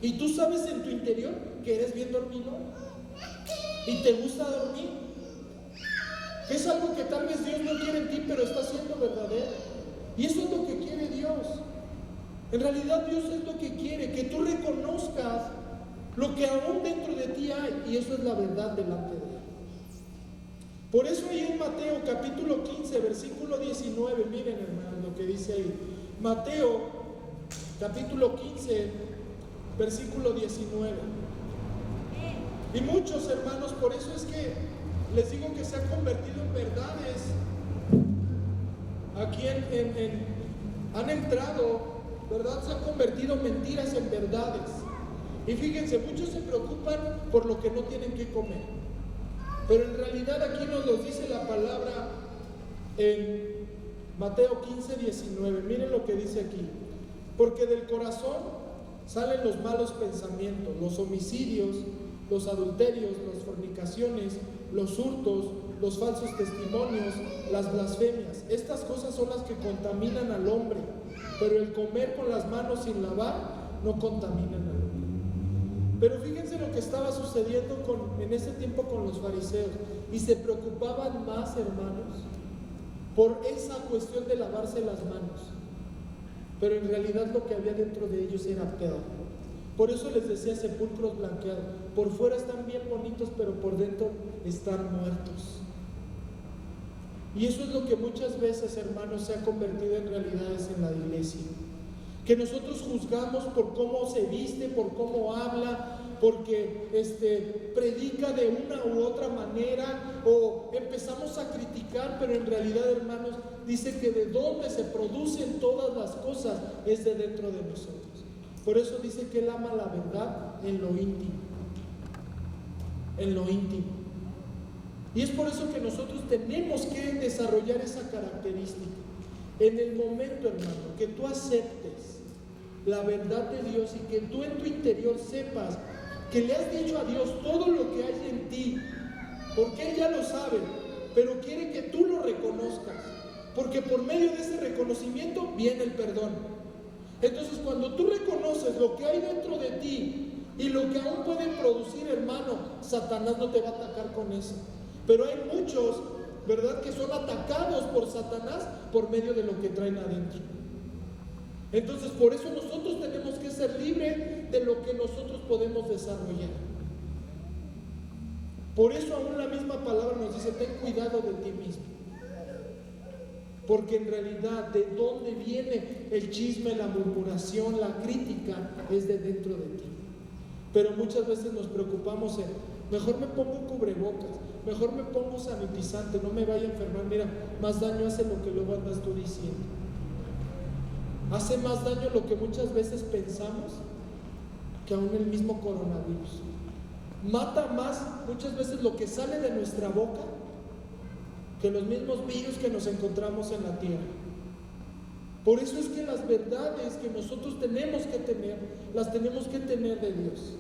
Y tú sabes en tu interior que eres bien dormilón y te gusta dormir, que es algo que tal vez Dios no quiere en ti, pero está siendo verdadero. Y eso es lo que quiere Dios. En realidad Dios es lo que quiere, que tú reconozcas lo que aún dentro de ti hay, y eso es la verdad delante de Él. Por eso ahí en Mateo capítulo 15, versículo 19, miren hermanos lo que dice ahí. Mateo capítulo 15, versículo 19. Y muchos hermanos, por eso es que les digo que se han convertido en verdades. Aquí han entrado, ¿verdad? Se han convertido mentiras en verdades. Y fíjense, muchos se preocupan por lo que no tienen que comer. Pero en realidad aquí nos lo dice la palabra en Mateo 15, 19. Miren lo que dice aquí. Porque del corazón salen los malos pensamientos, los homicidios, los adulterios, las fornicaciones, los hurtos, los falsos testimonios, las blasfemias. Estas cosas son las que contaminan al hombre. Pero el comer con las manos sin lavar no contaminan al hombre. Pero fíjense lo que estaba sucediendo en ese tiempo con los fariseos. Y se preocupaban más, hermanos, por esa cuestión de lavarse las manos. Pero en realidad lo que había dentro de ellos era peor. Por eso les decía sepulcros blanqueados. Por fuera están bien bonitos, pero por dentro están muertos. Y eso es lo que muchas veces, hermanos, se ha convertido en realidades en la iglesia. Que nosotros juzgamos por cómo se viste, por cómo habla, porque predica de una u otra manera, o empezamos a criticar, pero en realidad, hermanos, dice que de donde se producen todas las cosas es de dentro de nosotros. Por eso dice que Él ama la verdad en lo íntimo. En lo íntimo. Y es por eso que nosotros tenemos que desarrollar esa característica. En el momento, hermano, que tú aceptes la verdad de Dios y que tú en tu interior sepas que le has dicho a Dios todo lo que hay en ti, porque Él ya lo sabe, pero quiere que tú lo reconozcas, porque por medio de ese reconocimiento viene el perdón. Entonces, cuando tú reconoces lo que hay dentro de ti y lo que aún puede producir, hermano, Satanás no te va a atacar con eso. Pero hay muchos, ¿verdad?, que son atacados por Satanás por medio de lo que traen adentro. Entonces, por eso nosotros tenemos que ser libres de lo que nosotros podemos desarrollar. Por eso aún la misma palabra nos dice, ten cuidado de ti mismo. Porque en realidad, de dónde viene el chisme, la murmuración, la crítica, es de dentro de ti. Pero muchas veces nos preocupamos en, mejor me pongo cubrebocas, mejor me pongo sanitizante, no me vaya a enfermar. Mira, más daño hace lo que luego andas tú diciendo. Hace más daño lo que muchas veces pensamos que aún el mismo coronavirus. Mata más muchas veces lo que sale de nuestra boca que los mismos virus que nos encontramos en la tierra. Por eso es que las verdades que nosotros tenemos que tener, las tenemos que tener de Dios.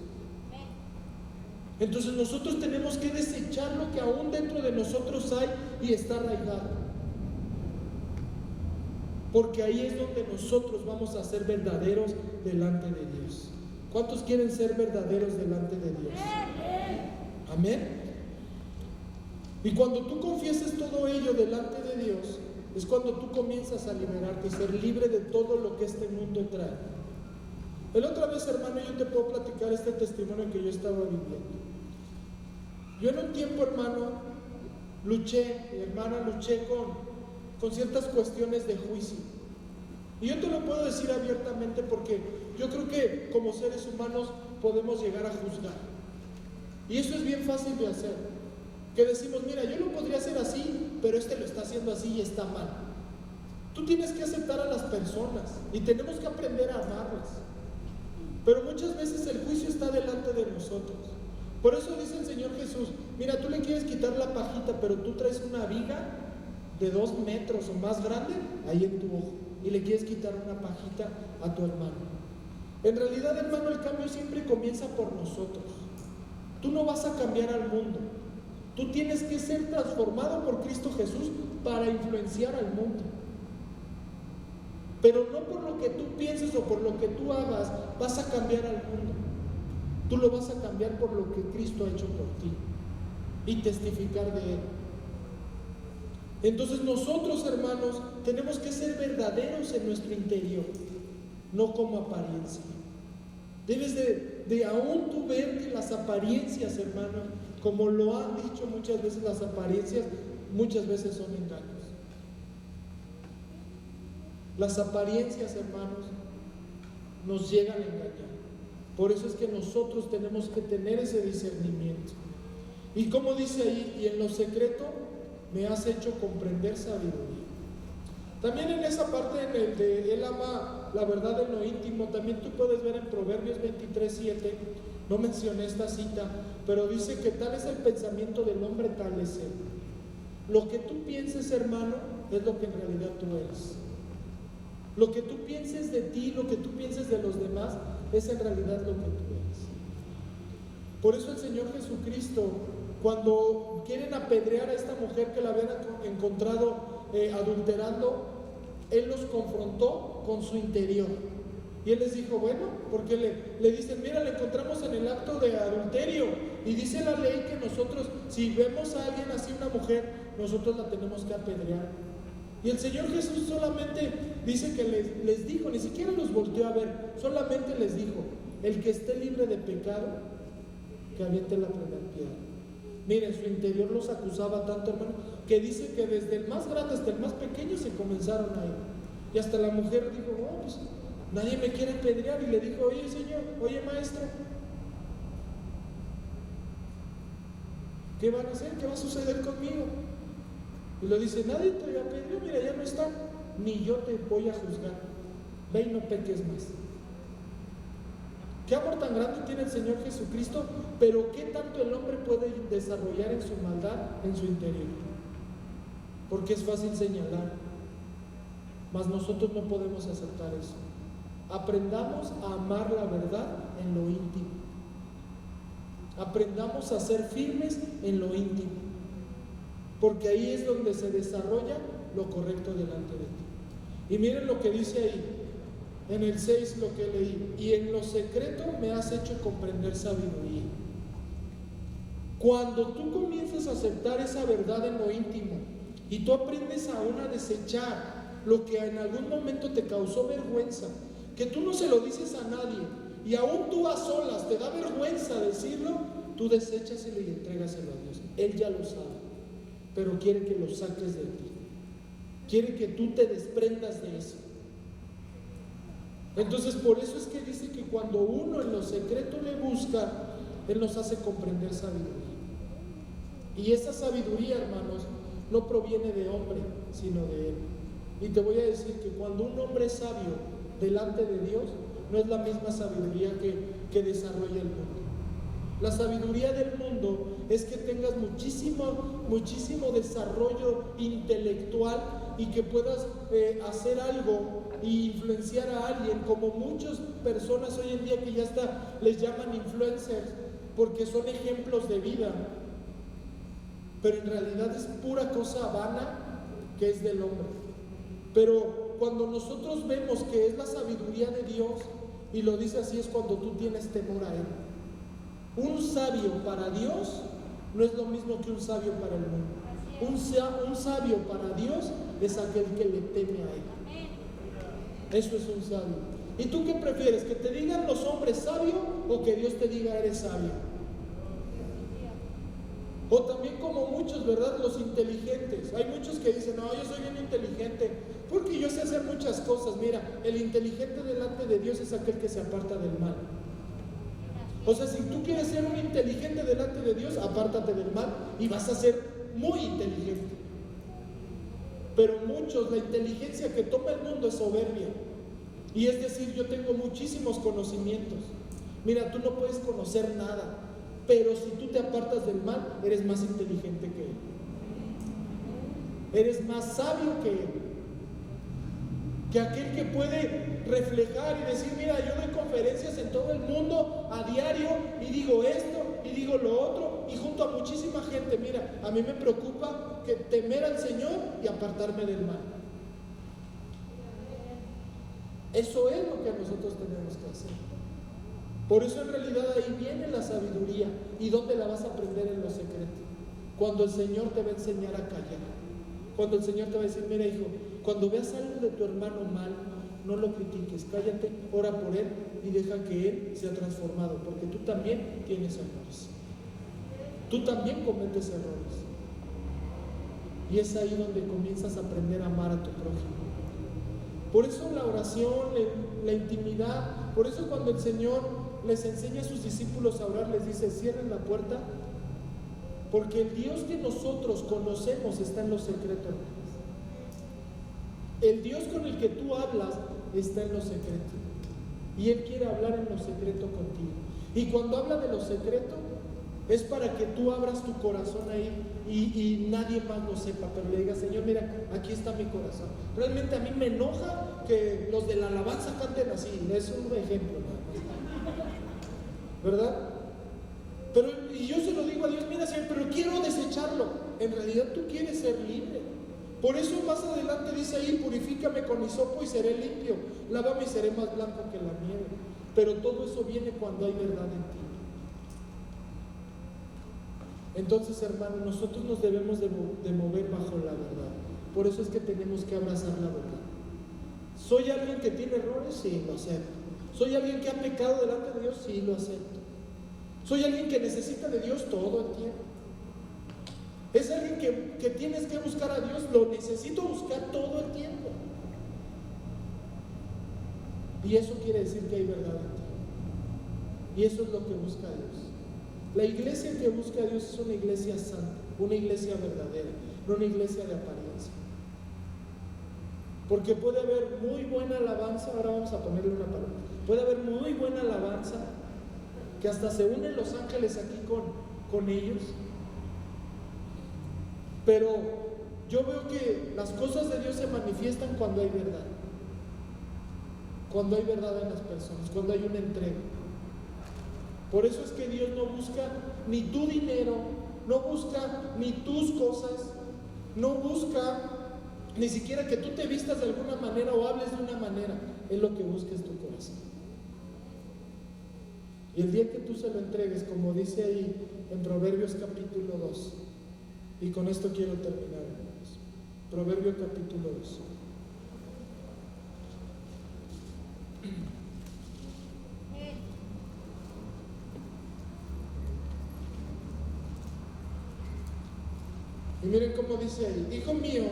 Entonces nosotros tenemos que desechar lo que aún dentro de nosotros hay y está arraigado. Porque ahí es donde nosotros vamos a ser verdaderos delante de Dios. ¿Cuántos quieren ser verdaderos delante de Dios? Amén. Y cuando tú confieses todo ello delante de Dios, es cuando tú comienzas a liberarte y ser libre de todo lo que este mundo trae. La otra vez, hermano, yo te puedo platicar este testimonio que yo estaba viviendo. Yo en un tiempo, hermano, luché con ciertas cuestiones de juicio. Y yo te lo puedo decir abiertamente porque yo creo que como seres humanos podemos llegar a juzgar. Y eso es bien fácil de hacer. Que decimos, mira, yo lo podría hacer así, pero lo está haciendo así y está mal. Tú tienes que aceptar a las personas y tenemos que aprender a amarlas. Pero muchas veces el juicio está delante de nosotros. Por eso dice el Señor Jesús, mira, tú le quieres quitar la pajita, pero tú traes una viga de 2 metros o más grande ahí en tu ojo y le quieres quitar una pajita a tu hermano. En realidad, hermano, el cambio siempre comienza por nosotros. Tú no vas a cambiar al mundo. Tú tienes que ser transformado por Cristo Jesús para influenciar al mundo. Pero no por lo que tú pienses o por lo que tú hagas vas a cambiar al mundo. Tú lo vas a cambiar por lo que Cristo ha hecho por ti y testificar de Él. Entonces nosotros, hermanos, tenemos que ser verdaderos en nuestro interior, no como apariencia. Debes de aún tú ver que las apariencias, hermano, como lo han dicho muchas veces, las apariencias muchas veces son engaños. Las apariencias, hermanos, nos llegan a engañar. Por eso es que nosotros tenemos que tener ese discernimiento. Y como dice ahí, y en lo secreto me has hecho comprender sabiduría. También en esa parte en el de Él ama la verdad en lo íntimo, también tú puedes ver en Proverbios 23:7, no mencioné esta cita, pero dice que tal es el pensamiento del hombre, tal es él. Lo que tú pienses, hermano, es lo que en realidad tú eres. Lo que tú pienses de ti, lo que tú pienses de los demás, es en realidad lo que tú eres. Por eso el Señor Jesucristo, cuando quieren apedrear a esta mujer que la habían encontrado adulterando, Él los confrontó con su interior. Y Él les dijo, bueno, porque le dicen, mira, le encontramos en el acto de adulterio. Y dice la ley que nosotros, si vemos a alguien así, una mujer, nosotros la tenemos que apedrear. Y el Señor Jesús solamente dice que les dijo, ni siquiera los volteó a ver, solamente les dijo, el que esté libre de pecado, que aviente la primera piedra. Miren, su interior los acusaba tanto, hermano, que dice que desde el más grande hasta el más pequeño se comenzaron a ir. Y hasta la mujer dijo, oh, pues nadie me quiere apedrear. Y le dijo, oye Señor, oye maestro, ¿qué van a hacer? ¿Qué va a suceder conmigo? Y le dice, nadie te apedreó, mira, ya no está, ni yo te voy a juzgar. Ve y no peques más. Qué amor tan grande tiene el Señor Jesucristo, pero qué tanto el hombre puede desarrollar en su maldad, en su interior. Porque es fácil señalar, mas nosotros no podemos aceptar eso. Aprendamos a amar la verdad en lo íntimo. Aprendamos a ser firmes en lo íntimo, porque ahí es donde se desarrolla lo correcto delante de ti. Y miren lo que dice ahí, en el 6 lo que leí, y en lo secreto me has hecho comprender sabiduría. Cuando tú comienzas a aceptar esa verdad en lo íntimo y tú aprendes aún a desechar lo que en algún momento te causó vergüenza, que tú no se lo dices a nadie y aún tú a solas te da vergüenza decirlo, tú deséchaselo y entrégaselo a Dios. Él ya lo sabe, pero quiere que lo saques de ti, quiere que tú te desprendas de eso. Entonces por eso es que dice que cuando uno en lo secreto le busca, Él nos hace comprender sabiduría. Y esa sabiduría, hermanos, no proviene de hombre, sino de Él. Y te voy a decir que cuando un hombre es sabio delante de Dios, no es la misma sabiduría que desarrolla el mundo. La sabiduría del mundo es que tengas muchísimo desarrollo intelectual y que puedas hacer algo e influenciar a alguien, como muchas personas hoy en día que ya les llaman influencers porque son ejemplos de vida, pero en realidad es pura cosa vana que es del hombre. Pero cuando nosotros vemos que es la sabiduría de Dios y lo dice así, es cuando tú tienes temor a Él. Un sabio para Dios no es lo mismo que un sabio para el mundo. Un sabio para Dios es aquel que le teme a Él. Eso es un sabio. ¿Y tú qué prefieres? ¿Que te digan los hombres sabio o que Dios te diga eres sabio? O también como muchos, ¿verdad? Los inteligentes. Hay muchos que dicen, no, yo soy bien inteligente porque yo sé hacer muchas cosas. Mira, el inteligente delante de Dios es aquel que se aparta del mal. O sea, si tú quieres ser un inteligente delante de Dios, apártate del mal y vas a ser muy inteligente. Pero muchos, la inteligencia que toma el mundo es soberbia. Y es decir, yo tengo muchísimos conocimientos. Mira, tú no puedes conocer nada, pero si tú te apartas del mal, eres más inteligente que Él. Eres más sabio que Él. Que aquel que puede reflejar y decir, mira, yo doy conferencias en todo el mundo a diario y digo esto y digo lo otro y junto a muchísima gente. Mira, a mí me preocupa que temer al Señor y apartarme del mal. Eso es lo que nosotros tenemos que hacer. Por eso en realidad ahí viene la sabiduría. ¿Y dónde la vas a aprender? En lo secreto. Cuando el Señor te va a enseñar a callar. Cuando el Señor te va a decir, mira hijo, cuando veas algo de tu hermano mal, no lo critiques, cállate, ora por él y deja que él sea transformado, porque tú también tienes errores. Tú también cometes errores. Y es ahí donde comienzas a aprender a amar a tu prójimo. Por eso la oración, la intimidad, por eso cuando el Señor les enseña a sus discípulos a orar, les dice, cierren la puerta, porque el Dios que nosotros conocemos está en lo secreto. El Dios con el que tú hablas está en lo secreto. Y Él quiere hablar en lo secreto contigo. Y cuando habla de lo secreto, es para que tú abras tu corazón ahí y nadie más lo sepa, pero le digas, Señor, mira, aquí está mi corazón. Realmente a mí me enoja que los de la alabanza canten así, es un ejemplo, ¿verdad? Y yo se lo digo a Dios, mira, Señor, pero quiero desecharlo. En realidad tú quieres ser libre. Por eso más adelante dice ahí, purifícame con hisopo y seré limpio, lávame y seré más blanco que la nieve. Pero todo eso viene cuando hay verdad en ti. Entonces, hermano, nosotros nos debemos de mover bajo la verdad. Por eso es que tenemos que abrazar la verdad. ¿Soy alguien que tiene errores? Sí, lo acepto. ¿Soy alguien que ha pecado delante de Dios? Sí, lo acepto. ¿Soy alguien que necesita de Dios? Todo el tiempo. ¿Es alguien que tienes que buscar a Dios? Lo necesito buscar todo el tiempo. Y eso quiere decir que hay verdad en ti. Y eso es lo que busca Dios. La iglesia que busca a Dios es una iglesia santa, una iglesia verdadera, no una iglesia de apariencia. Porque puede haber muy buena alabanza, ahora vamos a ponerle una palabra, puede haber muy buena alabanza, que hasta se unen los ángeles aquí con ellos, pero yo veo que las cosas de Dios se manifiestan cuando hay verdad. Cuando hay verdad en las personas, cuando hay una entrega. Por eso es que Dios no busca ni tu dinero, no busca ni tus cosas, no busca ni siquiera que tú te vistas de alguna manera o hables de una manera. Él lo que busca es tu corazón. Y el día que tú se lo entregues, como dice ahí en Proverbios capítulo 2, y con esto quiero terminar, hermanos. Proverbios capítulo 2. Y miren cómo dice ahí, hijo mío,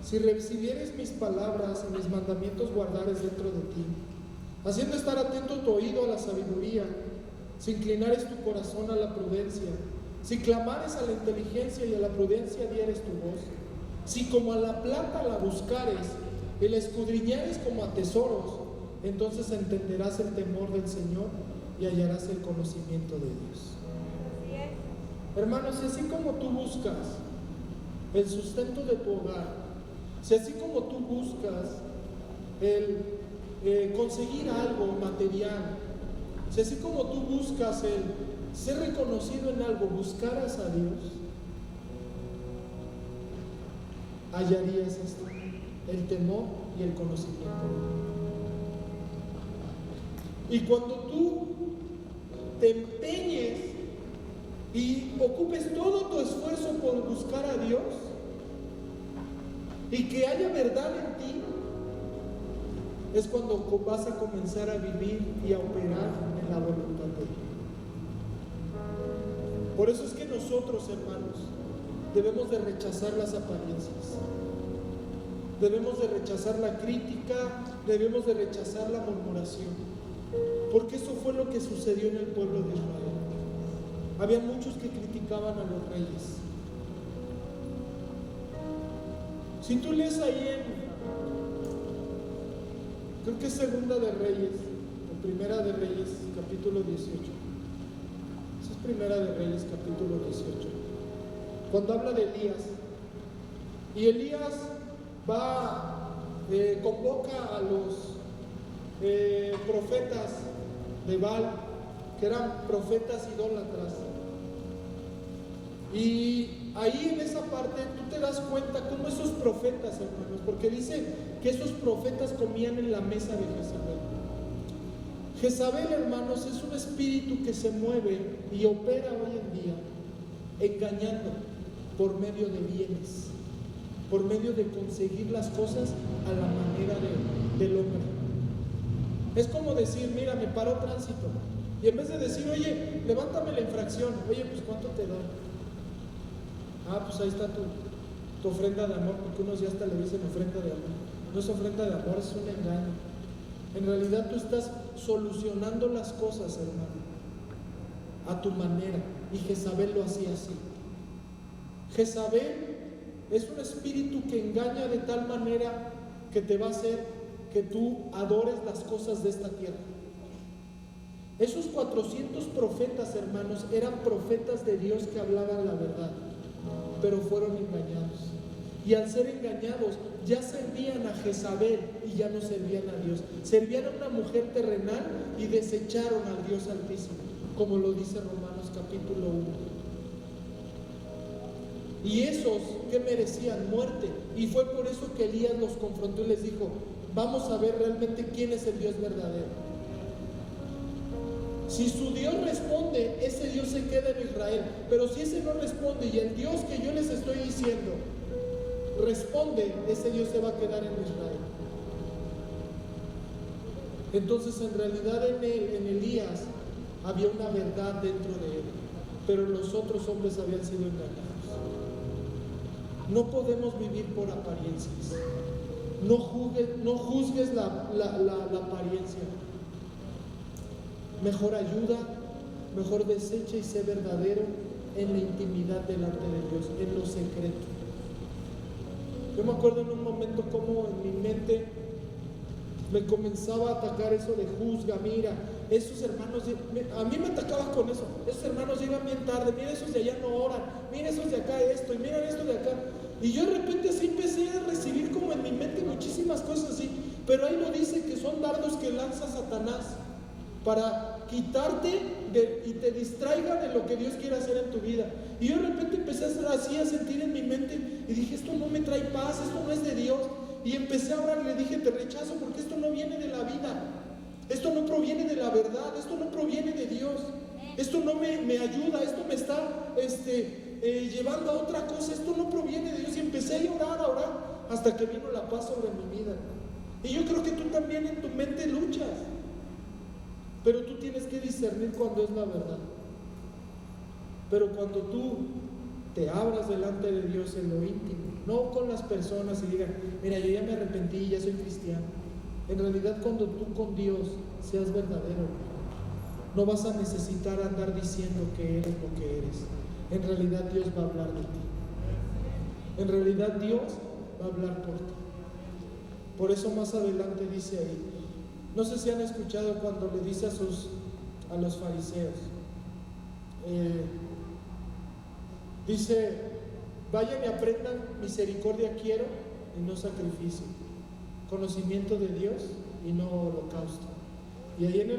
si recibieres mis palabras y mis mandamientos guardares dentro de ti, haciendo estar atento tu oído a la sabiduría, si inclinares tu corazón a la prudencia, si clamares a la inteligencia y a la prudencia dieres tu voz, si como a la plata la buscares y la escudriñares como a tesoros, entonces entenderás el temor del Señor y hallarás el conocimiento de Dios. Hermanos, si así como tú buscas el sustento de tu hogar, si así como tú buscas el conseguir algo material, si así como tú buscas el ser reconocido en algo, buscaras a Dios, hallarías esto, el temor y el conocimiento. Y cuando tú te empeñes y ocupes todo tu esfuerzo por buscar a Dios y que haya verdad en ti, es cuando vas a comenzar a vivir y a operar en la voluntad de Dios. Por eso es que nosotros, hermanos, debemos de rechazar las apariencias, debemos de rechazar la crítica, debemos de rechazar la murmuración, porque eso fue lo que sucedió en el pueblo de Israel. Había muchos que criticaban a los reyes. Si tú lees ahí creo que es Segunda de Reyes, o Primera de Reyes, capítulo 18. Esa es Primera de Reyes, capítulo 18. Cuando habla de Elías, y Elías convoca a los profetas de Baal, que eran profetas idólatras. Y ahí en esa parte tú te das cuenta cómo esos profetas, hermanos, porque dice que esos profetas comían en la mesa de Jezabel. Jezabel, hermanos, es un espíritu que se mueve y opera hoy en día engañando por medio de bienes, por medio de conseguir las cosas a la manera del hombre. Es como decir, mira, me paró tránsito, y en vez de decir, oye, levántame la infracción, oye, pues ¿cuánto te doy? Ah, pues ahí está tu ofrenda de amor, porque unos ya hasta le dicen ofrenda de amor. No es ofrenda de amor, es un engaño. En realidad tú estás solucionando las cosas, hermano, a tu manera, y Jezabel lo hacía así. Jezabel es un espíritu que engaña de tal manera que te va a hacer que tú adores las cosas de esta tierra. Esos 400 profetas, hermanos, eran profetas de Dios que hablaban la verdad, pero fueron engañados. Y al ser engañados, ya servían a Jezabel y ya no servían a Dios. Servían a una mujer terrenal y desecharon al Dios Altísimo, como lo dice Romanos capítulo 1. Y esos que merecían muerte, y fue por eso que Elías los confrontó y les dijo, vamos a ver realmente quién es el Dios verdadero. Si su Dios responde, ese Dios se queda en Israel. Pero si ese no responde y el Dios que yo les estoy diciendo responde, ese Dios se va a quedar en Israel. Entonces en realidad en Elías había una verdad dentro de él, pero los otros hombres habían sido engañados. No podemos vivir por apariencias. No juzgues la apariencia. Mejor ayuda, mejor desecha y sé verdadero en la intimidad delante de Dios, en lo secreto. Yo me acuerdo en un momento como en mi mente me comenzaba a atacar eso de juzga, mira, esos hermanos, a mí me atacaba con eso, esos hermanos llegan bien tarde, mira esos de allá no oran, mira esos de acá esto, y mira esto de acá. Y yo de repente así empecé a recibir como en mi mente muchísimas cosas así, pero ahí lo dice que son dardos que lanza Satanás para quitarte y te distraiga de lo que Dios quiere hacer en tu vida. Y yo de repente empecé a sentir en mi mente y dije, esto no me trae paz, esto no es de Dios. Y empecé a orar y le dije, te rechazo porque esto no viene de la vida, esto no proviene de la verdad, esto no proviene de Dios, esto no me ayuda, esto me está llevando a otra cosa, esto no proviene de Dios. Y empecé a orar hasta que vino la paz sobre mi vida. Y yo creo que tú también en tu mente luchas, pero tú tienes que discernir cuando es la verdad. Pero cuando tú te abras delante de Dios en lo íntimo, no con las personas y digan, mira, yo ya me arrepentí, ya soy cristiano. En realidad, cuando tú con Dios seas verdadero, no vas a necesitar andar diciendo que eres lo que eres. En realidad Dios va a hablar de ti. En realidad Dios va a hablar por ti. Por eso más adelante dice ahí, no sé si han escuchado cuando le dice a los fariseos, dice, vayan y aprendan, misericordia quiero y no sacrificio, conocimiento de Dios y no holocausto. Y ahí en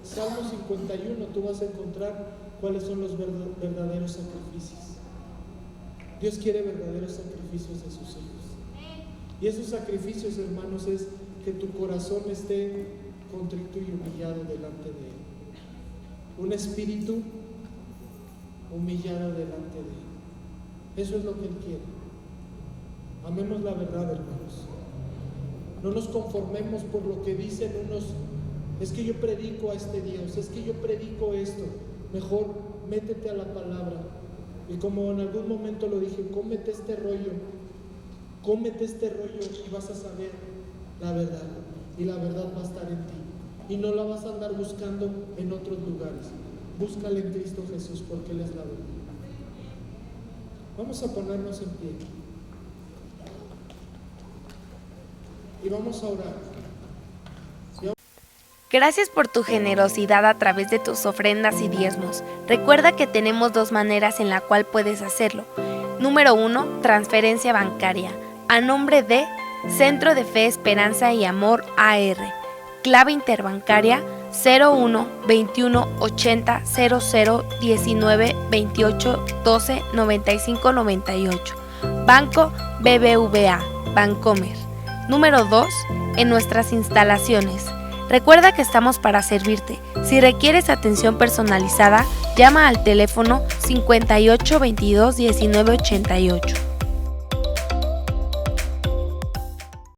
Salmo 51 tú vas a encontrar cuáles son los verdaderos sacrificios. Dios quiere verdaderos sacrificios de sus hijos. Y esos sacrificios, hermanos, es que tu corazón esté contrito y humillado delante de Él. Un espíritu humillado delante de Él. Eso es lo que Él quiere. Amemos la verdad, hermanos. No nos conformemos por lo que dicen unos. Es que yo predico a este Dios, es que yo predico esto. Mejor métete a la palabra. Y como en algún momento lo dije, cómete este rollo y vas a saber la verdad. Y la verdad va a estar en ti. Y no la vas a andar buscando en otros lugares. Búscala en Cristo Jesús, porque Él es la verdad. Vamos a ponernos en pie. Y vamos a orar. Gracias por tu generosidad a través de tus ofrendas y diezmos. Recuerda que tenemos 2 maneras en la cual puedes hacerlo. Número 1, transferencia bancaria. A nombre de Centro de Fe, Esperanza y Amor AR. Clave interbancaria 01 21 80 00 19 28 12 95 98. Banco BBVA, Bancomer. Número 2, en nuestras instalaciones. Recuerda que estamos para servirte. Si requieres atención personalizada, llama al teléfono 58 22 19 88.